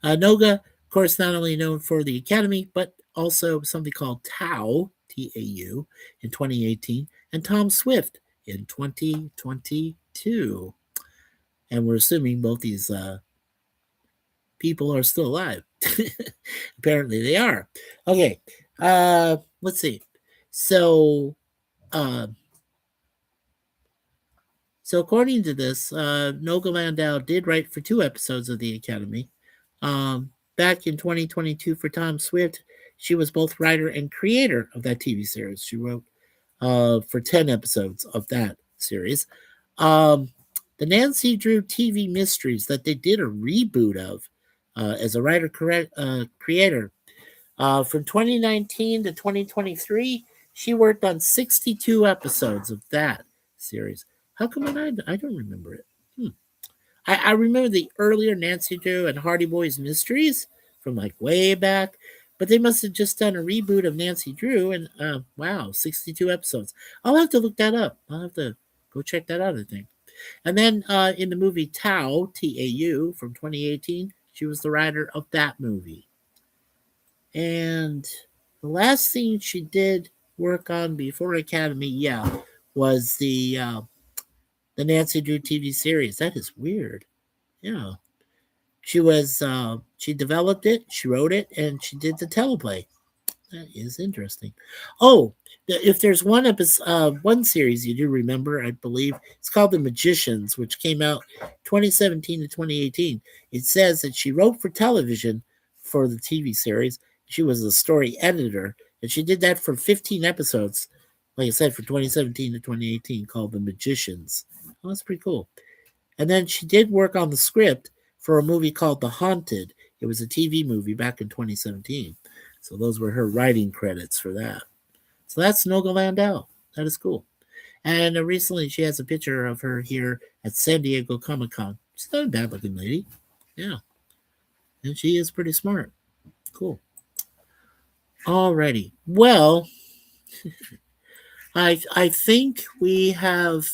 Speaker 1: Noga, of course, not only known for the Academy, but also something called Tau, Tau, in 2018, and Tom Swift in 2022. And we're assuming both these people are still alive. Apparently they are. Okay, let's see. So, uh, So according to this, Noga Landau did write for 2 episodes of the Academy. Back in 2022 for Tom Swift, she was both writer and creator of that TV series. She wrote for 10 episodes of that series. The Nancy Drew TV Mysteries that they did a reboot of as a writer creator. From 2019 to 2023, she worked on 62 episodes of that series. How come I don't remember it? I remember the earlier Nancy Drew and Hardy Boys Mysteries from like way back, but they must have just done a reboot of Nancy Drew, and wow, 62 episodes. I'll have to look that up. I'll have to go check that out, I think. And then in the movie Tau, Tau, from 2018, she was the writer of that movie. And the last thing she did work on before Academy, was the Nancy Drew TV series. That is weird. Yeah. She developed it, she wrote it, and she did the teleplay. That is interesting. Oh, if there's one series you do remember, I believe it's called The Magicians, which came out 2017 to 2018. It says that she wrote for television for the TV series. She was the story editor, and she did that for 15 episodes, like I said, for 2017 to 2018, called The Magicians. Oh, that's pretty cool. And then she did work on the script for a movie called The Haunted. It was a TV movie back in 2017. So those were her writing credits for that. So that's Noga Landau. That is cool. And recently she has a picture of her here at San Diego Comic-Con. She's not a bad looking lady. Yeah. And she is pretty smart. Cool. Alrighty. Well, I think we have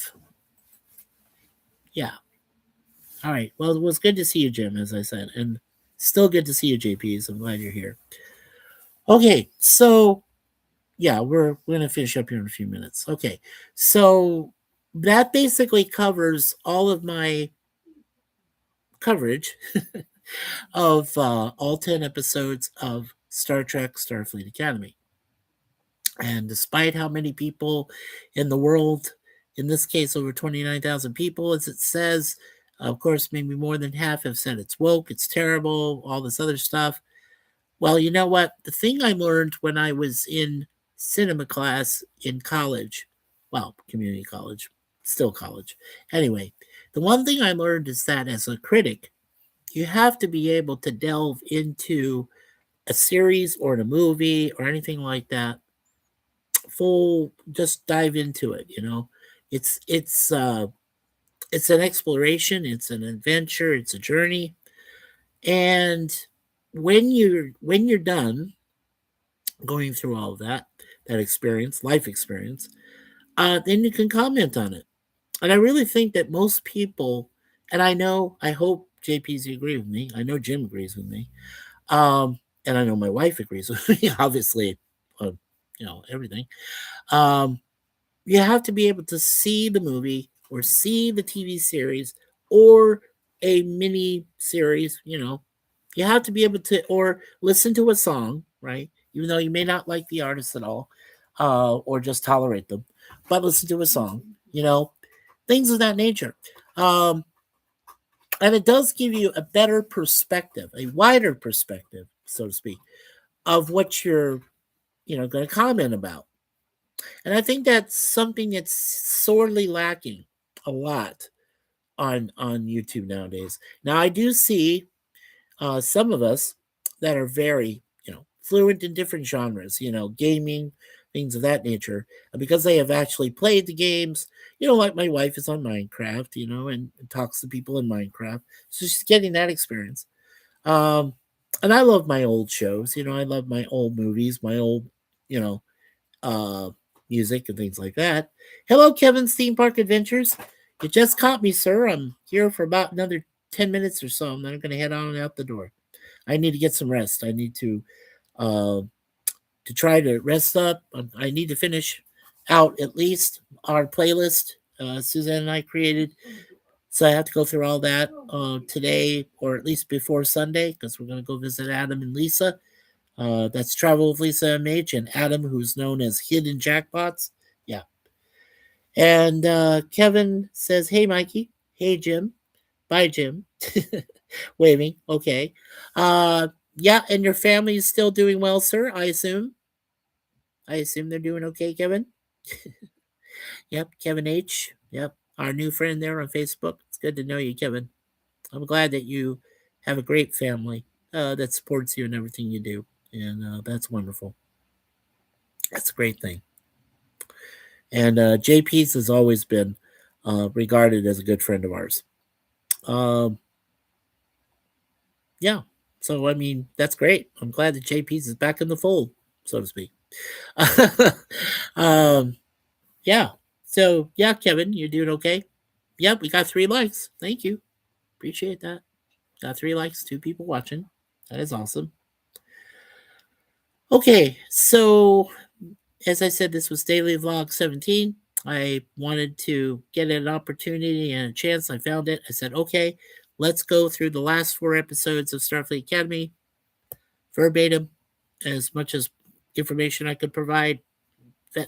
Speaker 1: All right. Well, it was good to see you, Jim, as I said, and still good to see you, JP. So I'm glad you're here. Okay, so we're gonna finish up here in a few minutes. Okay, so that basically covers all of my coverage of all 10 episodes of Star Trek Starfleet Academy. And despite how many people in the world, in this case over 29,000 people, as it says, of course, maybe more than half have said it's woke, it's terrible, all this other stuff. Well, you know what? The thing I learned when I was in cinema class in college, well, community college, still college. Anyway, the one thing I learned is that as a critic, you have to be able to delve into a series or in a movie or anything like that, just dive into it, It's it's an exploration, it's an adventure, it's a journey, and when you're done going through all of that experience, life experience, then you can comment on it. And I really think that most people, and I hope JP's agree with me. I know Jim agrees with me. And I know my wife agrees with me, obviously, uh, everything. Um, you have to be able to see the movie or see the TV series or a mini series, you have to be able to, or listen to a song, right? Even though you may not like the artist at all, or just tolerate them, but listen to a song, things of that nature. Um, and it does give you a better perspective, a wider perspective, so to speak, of what you're, going to comment about. And I think that's something that's sorely lacking a lot on YouTube nowadays. Now I do see some of us that are very, fluent in different genres, gaming, things of that nature, because they have actually played the games. Like my wife is on Minecraft, and talks to people in Minecraft, so she's getting that experience. Um, and I love my old shows, I love my old movies, my old, you know, uh, music and things like that. Hello, Kevin's Theme Park Adventures. You just caught me, sir. I'm here for about another 10 minutes or so, and then I'm going to head on out the door. I need to get some rest. I need uh, to try to rest up. I need to finish out at least our playlist Suzanne and I created. So I have to go through all that today, or at least before Sunday, because we're going to go visit Adam and Lisa. That's Travel with Lisa MH and Adam, who's known as Hidden Jackpots. Yeah. And Kevin says, "Hey, Mikey. Hey, Jim. Bye, Jim." Waving. Okay. Yeah, and your family is still doing well, sir, I assume. I assume they're doing okay, Kevin. Yep, Kevin H. Yep, our new friend there on Facebook. It's good to know you, Kevin. I'm glad that you have a great family that supports you in everything you do. And that's wonderful. That's a great thing. And JP's has always been regarded as a good friend of ours. Um, yeah. So, I mean, that's great. I'm glad that JP's is back in the fold, so to speak. um, yeah. So, yeah, Kevin, you're doing okay? Yep, we got 3 likes. Thank you. Appreciate that. Got 3 likes, 2 people watching. That is awesome. Okay, so as I said, this was Daily Vlog 17. I wanted to get an opportunity and a chance. I found it. I said, okay, let's go through the last 4 episodes of Starfleet Academy verbatim, as much as information I could provide,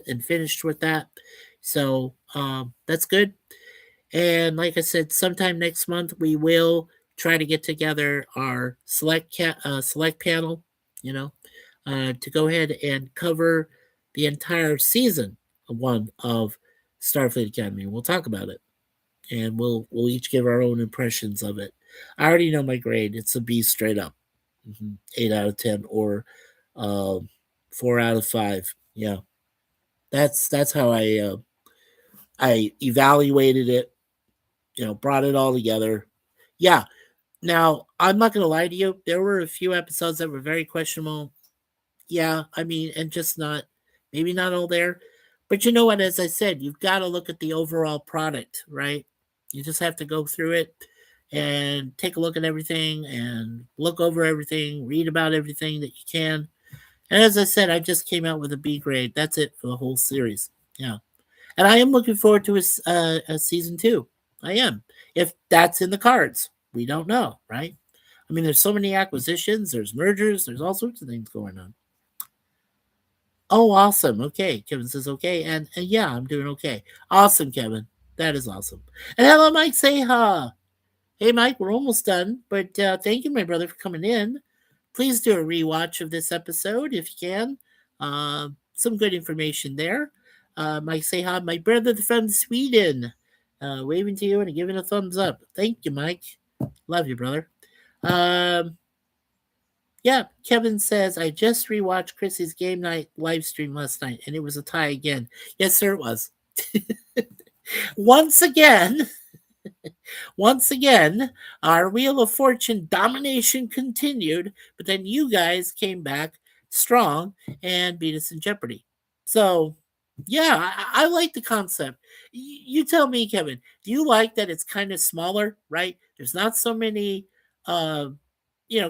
Speaker 1: and finished with that. So that's good. And like I said, sometime next month we will try to get together our select panel, you know, to go ahead and cover the entire season one of Starfleet Academy. We'll talk about it, and we'll each give our own impressions of it. I already know my grade; it's a B straight up, 8 out of 10, or 4 out of 5. Yeah, that's how I evaluated it. Brought it all together. Yeah. Now, I'm not going to lie to you. There were a few episodes that were very questionable. Yeah, I mean, and just not, maybe not all there. But you know what? As I said, you've got to look at the overall product, right? You just have to go through it and take a look at everything and look over everything, read about everything that you can. And as I said, I just came out with a B grade. That's it for the whole series. Yeah. And I am looking forward to a season 2. I am. If that's in the cards, we don't know, right? I mean, there's so many acquisitions, there's mergers, there's all sorts of things going on. Oh, awesome. Okay. Kevin says okay. And yeah, I'm doing okay. Awesome, Kevin. That is awesome. And hello, Mike. Say ha. Hey, Mike, we're almost done, but thank you, my brother, for coming in. Please do a rewatch of this episode if you can. Some good information there. Mike, say hi, my brother from Sweden. Waving to you and giving a thumbs up. Thank you, Mike. Love you, brother. Um, yeah, Kevin says, I just rewatched Chrissy's game night live stream last night, and it was a tie again. Yes, sir, it was. Once again, once again, our Wheel of Fortune domination continued, but then you guys came back strong and beat us in Jeopardy. So, yeah, I like the concept. You tell me, Kevin, do you like that it's kind of smaller, right? There's not so many, uh,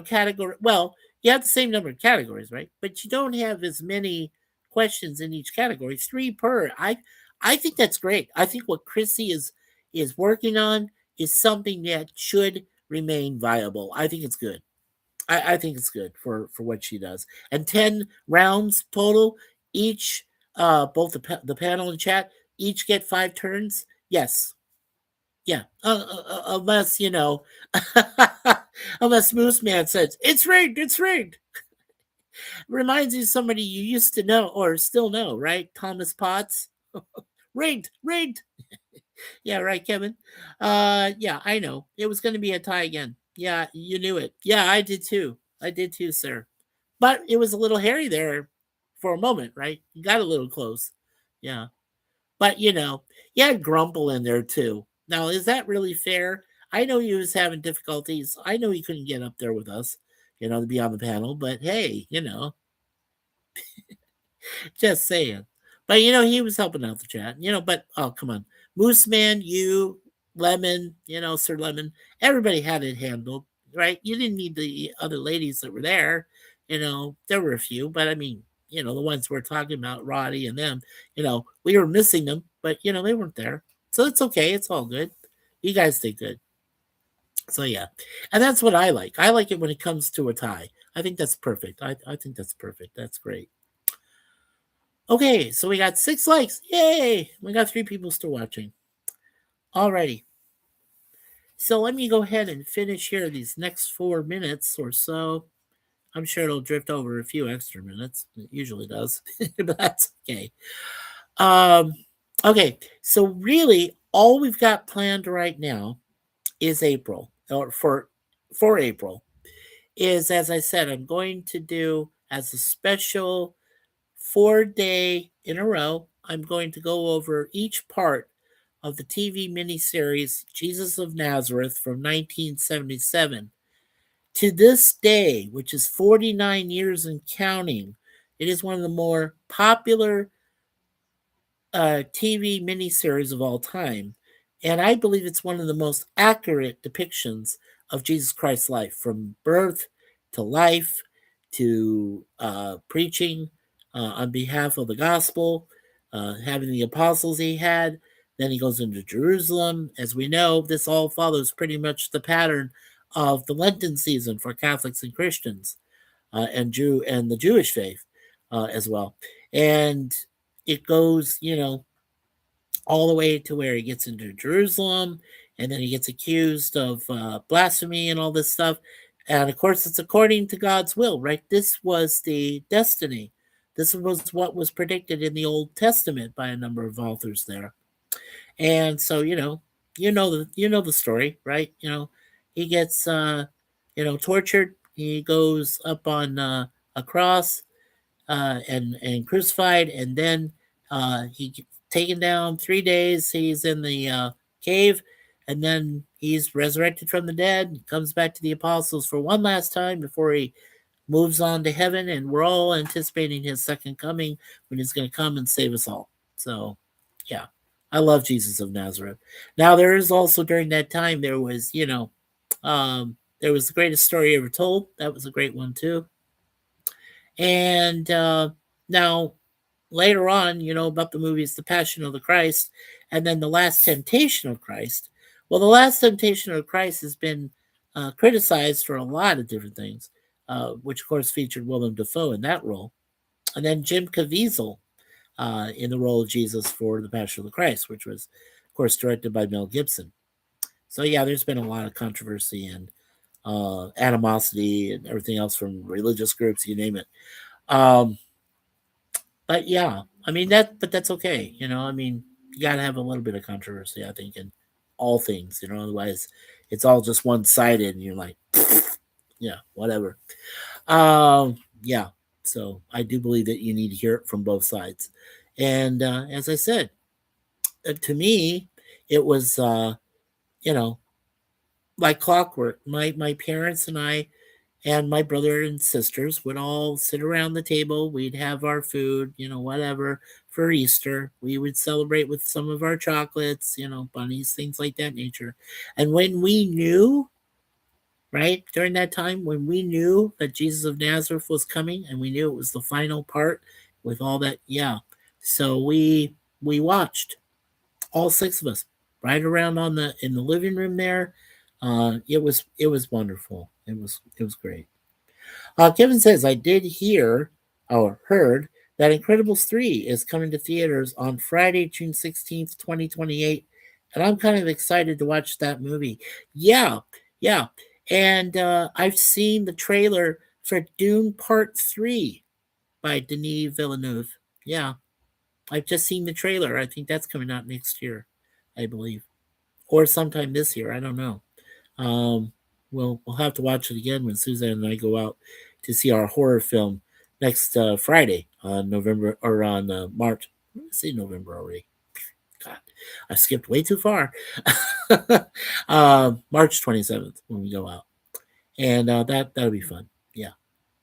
Speaker 1: category. Well, you have the same number of categories, right? But you don't have as many questions in each category, three per. I think that's great. I think what Chrissy is working on is something that should remain viable. I think it's good. I think it's good for what she does. And 10 rounds total, each both the panel and chat each get 5 turns. Yes, yeah. Unless unless Moose Man says it's rigged, it's rigged. Reminds you of somebody you used to know or still know, right? Thomas Potts. Rigged, rigged. Yeah, right, Kevin. Yeah, I know. It was going to be a tie again. Yeah, you knew it. Yeah, I did too. I did too, sir. But it was a little hairy there for a moment, right? You got a little close. Yeah. But you had Grumple in there too. Now, is that really fair? I know he was having difficulties. I know he couldn't get up there with us, to be on the panel, but hey, just saying. But he was helping out the chat. But oh come on. Moose Man, you, Lemon, Sir Lemon, everybody had it handled, right? You didn't need the other ladies that were there. There were a few, but I mean, the ones we're talking about, Roddy and them, we were missing them, but they weren't there. So it's okay, it's all good. You guys did good. So yeah. And that's what I like. I like it when it comes to a tie. I think that's perfect. I think that's perfect. That's great. Okay, so we got 6 likes. Yay! We got 3 people still watching. Alrighty. So let me go ahead and finish here these next 4 minutes or so. I'm sure it'll drift over a few extra minutes. It usually does, but that's okay. Okay, so really all we've got planned right now is April, or for April, is, as I said, I'm going to do as a special 4-day in a row. I'm going to go over each part of the TV miniseries Jesus of Nazareth from 1977. To this day, which is 49 years and counting, it is one of the more popular TV miniseries of all time. And I believe it's one of the most accurate depictions of Jesus Christ's life, from birth to life to preaching on behalf of the gospel, having the apostles he had. Then he goes into Jerusalem. As we know, this all follows pretty much the pattern of the Lenten season for Catholics and Christians, and the Jewish faith as well. And it goes, all the way to where he gets into Jerusalem, and then he gets accused of blasphemy and all this stuff. And of course, it's according to God's will, right? This was the destiny. This was what was predicted in the Old Testament by a number of authors there. And so, you know the story, right? He gets tortured. He goes up on a cross and crucified, and then he gets taken down 3 days. He's in the cave, and then he's resurrected from the dead. Comes back to the apostles for one last time before he moves on to heaven, and we're all anticipating his second coming when he's going to come and save us all. So, yeah, I love Jesus of Nazareth. Now, there is also during that time there was, there was the greatest story ever told. That was a great one too. And now later on, about the movies The Passion of the Christ and then The Last Temptation of Christ. Well, The Last Temptation of Christ has been criticized for a lot of different things, which of course featured Willem Dafoe in that role. And then Jim Caviezel in the role of Jesus for The Passion of the Christ, which was, of course, directed by Mel Gibson. So, yeah, there's been a lot of controversy and animosity and everything else from religious groups, you name it. But yeah, I mean but that's okay. I mean, you got to have a little bit of controversy, I think, in all things. Otherwise, it's all just one sided, and you're like, yeah, whatever. Yeah. So I do believe that you need to hear it from both sides, and as I said, to me, it was, you know, like clockwork. My parents and I and my brother and sisters would all sit around the table. We'd have our food, whatever, for Easter. We would celebrate with some of our chocolates, bunnies, things like that nature. And when we knew, right, during that time, when we knew that Jesus of Nazareth was coming and we knew it was the final part with all that, yeah. So we watched, all six of us, right around on the in the living room there. It was wonderful. It was great. Kevin says, I did hear or heard that Incredibles 3 is coming to theaters on Friday, June 16th, 2028. And I'm kind of excited to watch that movie. Yeah, yeah. And I've seen the trailer for Dune Part 3 by Denis Villeneuve. Yeah, I've just seen the trailer. I think that's coming out next year, I believe. Or sometime this year. I don't know. Um, we'll have to watch it again when Suzanne and I go out to see our horror film next Friday on November or on March. Let's say November already. God, I skipped way too far. March 27th when we go out, and that'll be fun. Yeah.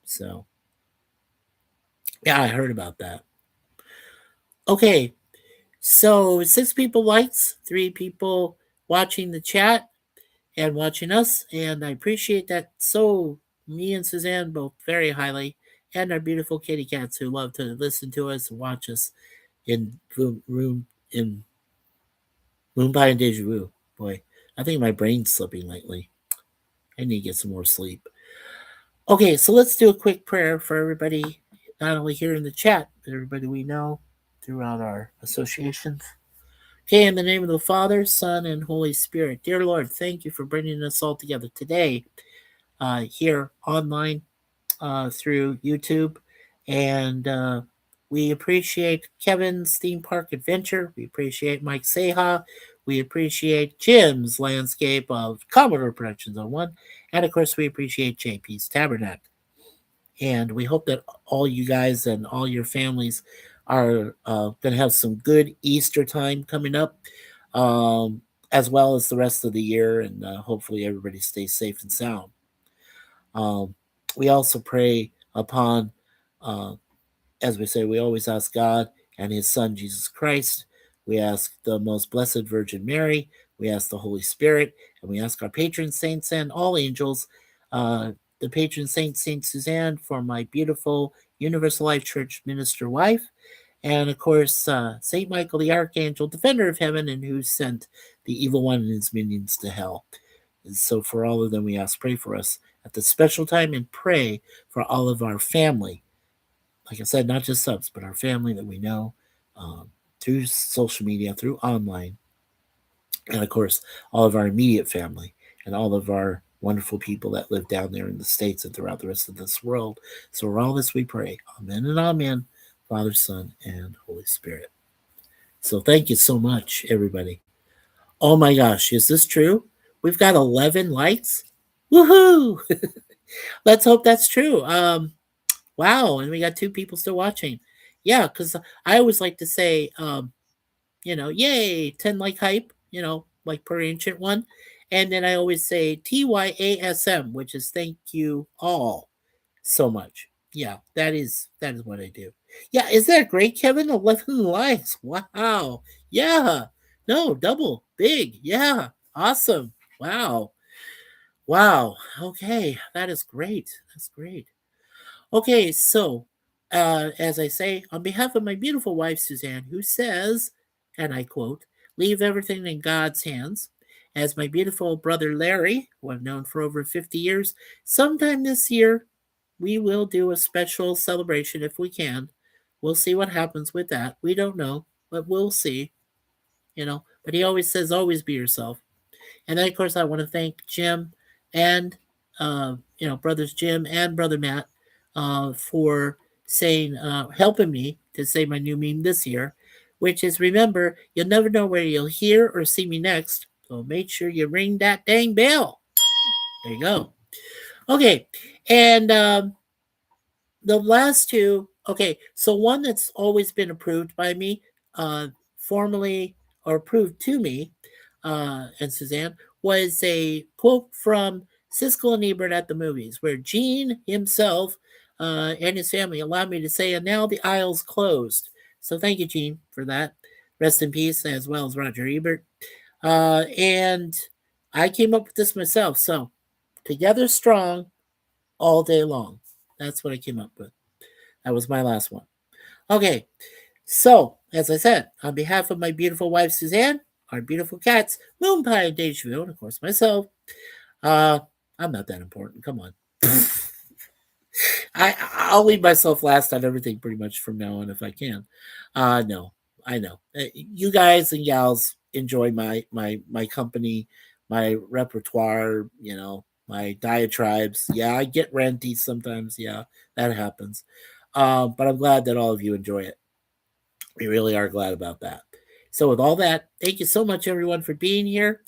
Speaker 1: So yeah, I heard about that. Okay, so 6 people likes, 3 people watching the chat and watching us, and I appreciate that so me and Suzanne both very highly, and our beautiful kitty cats who love to listen to us and watch us in room in Moonpie and Deja Vu. Boy, I think my brain's slipping lately. I need to get some more sleep. Okay, so let's do a quick prayer for everybody, not only here in the chat, but everybody we know throughout our associations. Okay, in the name of the Father, Son, and Holy Spirit. Dear Lord, thank you for bringing us all together today here online through YouTube. And we appreciate Kevin's theme park adventure. We appreciate Mike Seha. We appreciate Jim's landscape of Commodore Productions on one. And of course, we appreciate JP's Tabernacle. And we hope that all you guys and all your families are going to have some good Easter time coming up, as well as the rest of the year. And hopefully, everybody stays safe and sound. Um, we also pray upon, uh, as we say, we always ask God and His Son, Jesus Christ. We ask the most blessed Virgin Mary. We ask the Holy Spirit. And we ask our patron saints and all angels, the patron saint, Saint Suzanne, for my beautiful Universal Life Church minister wife. And of course, Saint Michael the Archangel, defender of heaven, and who sent the evil one and his minions to hell. And so for all of them, we ask, pray for us at this special time and pray for all of our family. Like I said, not just subs, but our family that we know through social media, through online, and of course, all of our immediate family and all of our wonderful people that live down there in the States and throughout the rest of this world. So for all this we pray. Amen and amen. Father, Son, and Holy Spirit. So thank you so much, everybody. Oh my gosh, is this true? We've got 11 likes. Woohoo! Let's hope that's true. Wow, and we got 2 people still watching. Yeah, because I always like to say, yay, 10 like hype, like per ancient one. And then I always say TYASM, which is thank you all so much. Yeah, that is what I do. Yeah, is that great, Kevin? 11 likes. Wow. Yeah. No, double, big. Yeah. Awesome. Wow. Wow. Okay, that is great. That's great. Okay, so as I say, on behalf of my beautiful wife, Suzanne, who says, and I quote, leave everything in God's hands, as my beautiful brother Larry, who I've known for over 50 years, sometime this year, we will do a special celebration if we can. We'll see what happens with that. We don't know, but we'll see. But he always says, always be yourself. And then, of course, I want to thank Jim and, brothers Jim and brother Matt for saying, helping me to say my new meme this year, which is remember, you'll never know where you'll hear or see me next. So make sure you ring that dang bell. There you go. Okay. And the last two, okay. So one that's always been approved by me, formally or approved to me, and Suzanne, was a quote from Siskel and Ebert at the movies, where Gene himself and his family allowed me to say, and now the aisle's closed. So thank you, Gene, for that. Rest in peace, as well as Roger Ebert. And I came up with this myself. So together strong, all day long. That's what I came up with. That was my last one. Okay, so as I said, on behalf of my beautiful wife Suzanne, our beautiful cats, Moon Pie and Deja, and of course myself, uh, I'm not that important. Come on. I'll leave myself last on everything pretty much from now on if I can. No, I know. You guys and gals enjoy my company, my repertoire. My diatribes. Yeah, I get ranty sometimes. Yeah, that happens. But I'm glad that all of you enjoy it. We really are glad about that. So, with all that, thank you so much, everyone, for being here.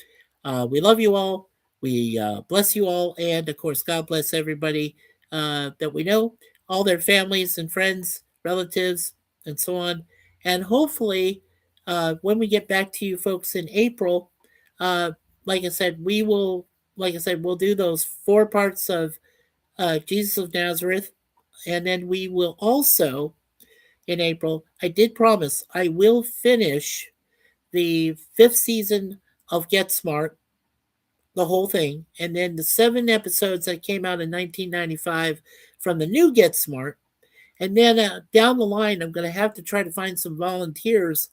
Speaker 1: We love you all. We bless you all. And of course, God bless everybody that we know, all their families and friends, relatives, and so on. And hopefully, when we get back to you folks in April, uh, like I said, we'll do those 4 parts of Jesus of Nazareth. And then we will also in April. I did promise I will finish the 5th season of Get Smart, the whole thing, and then the 7 episodes that came out in 1995 from the new Get Smart. And then down the line, I'm going to have to try to find some volunteers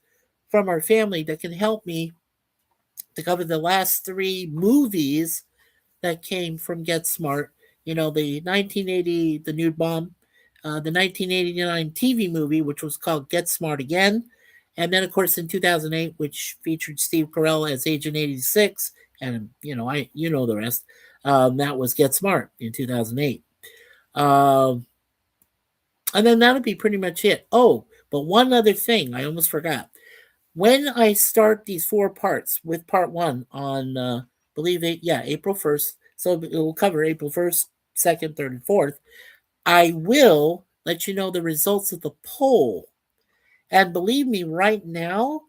Speaker 1: from our family that can help me to cover the last 3 movies that came from Get Smart. The 1980, The Nude Bomb, the 1989 TV movie, which was called Get Smart Again, and then, of course, in 2008, which featured Steve Carell as Agent 86, and the rest. That was Get Smart in 2008. And then that'll be pretty much it. Oh, but one other thing I almost forgot. When I start these 4 parts with part 1 on, believe it, yeah, April 1st, so it will cover April 1st, 2nd, 3rd, and 4th, I will let you know the results of the poll. And believe me, right now,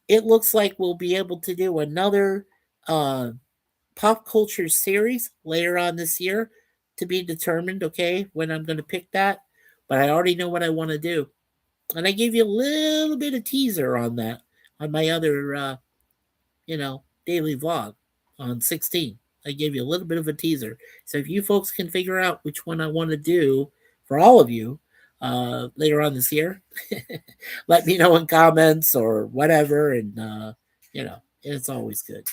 Speaker 1: it looks like we'll be able to do another pop culture series later on this year, to be determined, okay, when I'm going to pick that. But I already know what I want to do. And I gave you a little bit of teaser on that on my other, daily vlog on 16. I gave you a little bit of a teaser. So if you folks can figure out which one I want to do for all of you later on this year, let me know in comments or whatever. And, it's always good.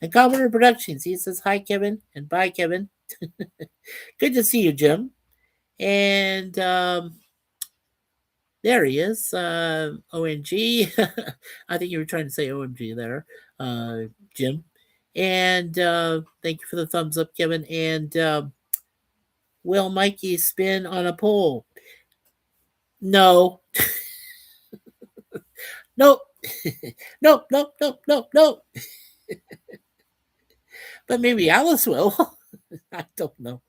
Speaker 1: And Commodore Productions, he says, hi, Kevin, and bye, Kevin. Good to see you, Jim. And there he is. ONG. I think you were trying to say OMG there, Jim. And thank you for the thumbs up, Kevin. And will Mikey spin on a pole? No. Nope. Nope, nope, nope, nope, nope. But maybe Alice will. I don't know.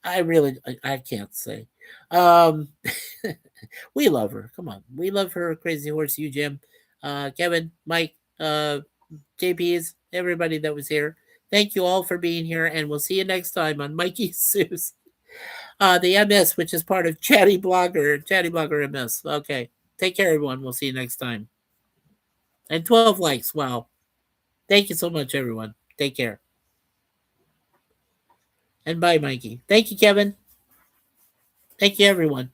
Speaker 1: I can't say. Um, we love her. Come on. We love her, Crazy Horse, you, Jim, Kevin, Mike, JP's, everybody that was here. Thank you all for being here, and we'll see you next time on Mikey Sue's, the MS, which is part of ChattyBloggerMS. Okay. Take care, everyone. We'll see you next time. And 12 likes. Wow. Thank you so much, everyone. Take care. And bye, Mikey. Thank you, Kevin. Thank you, everyone.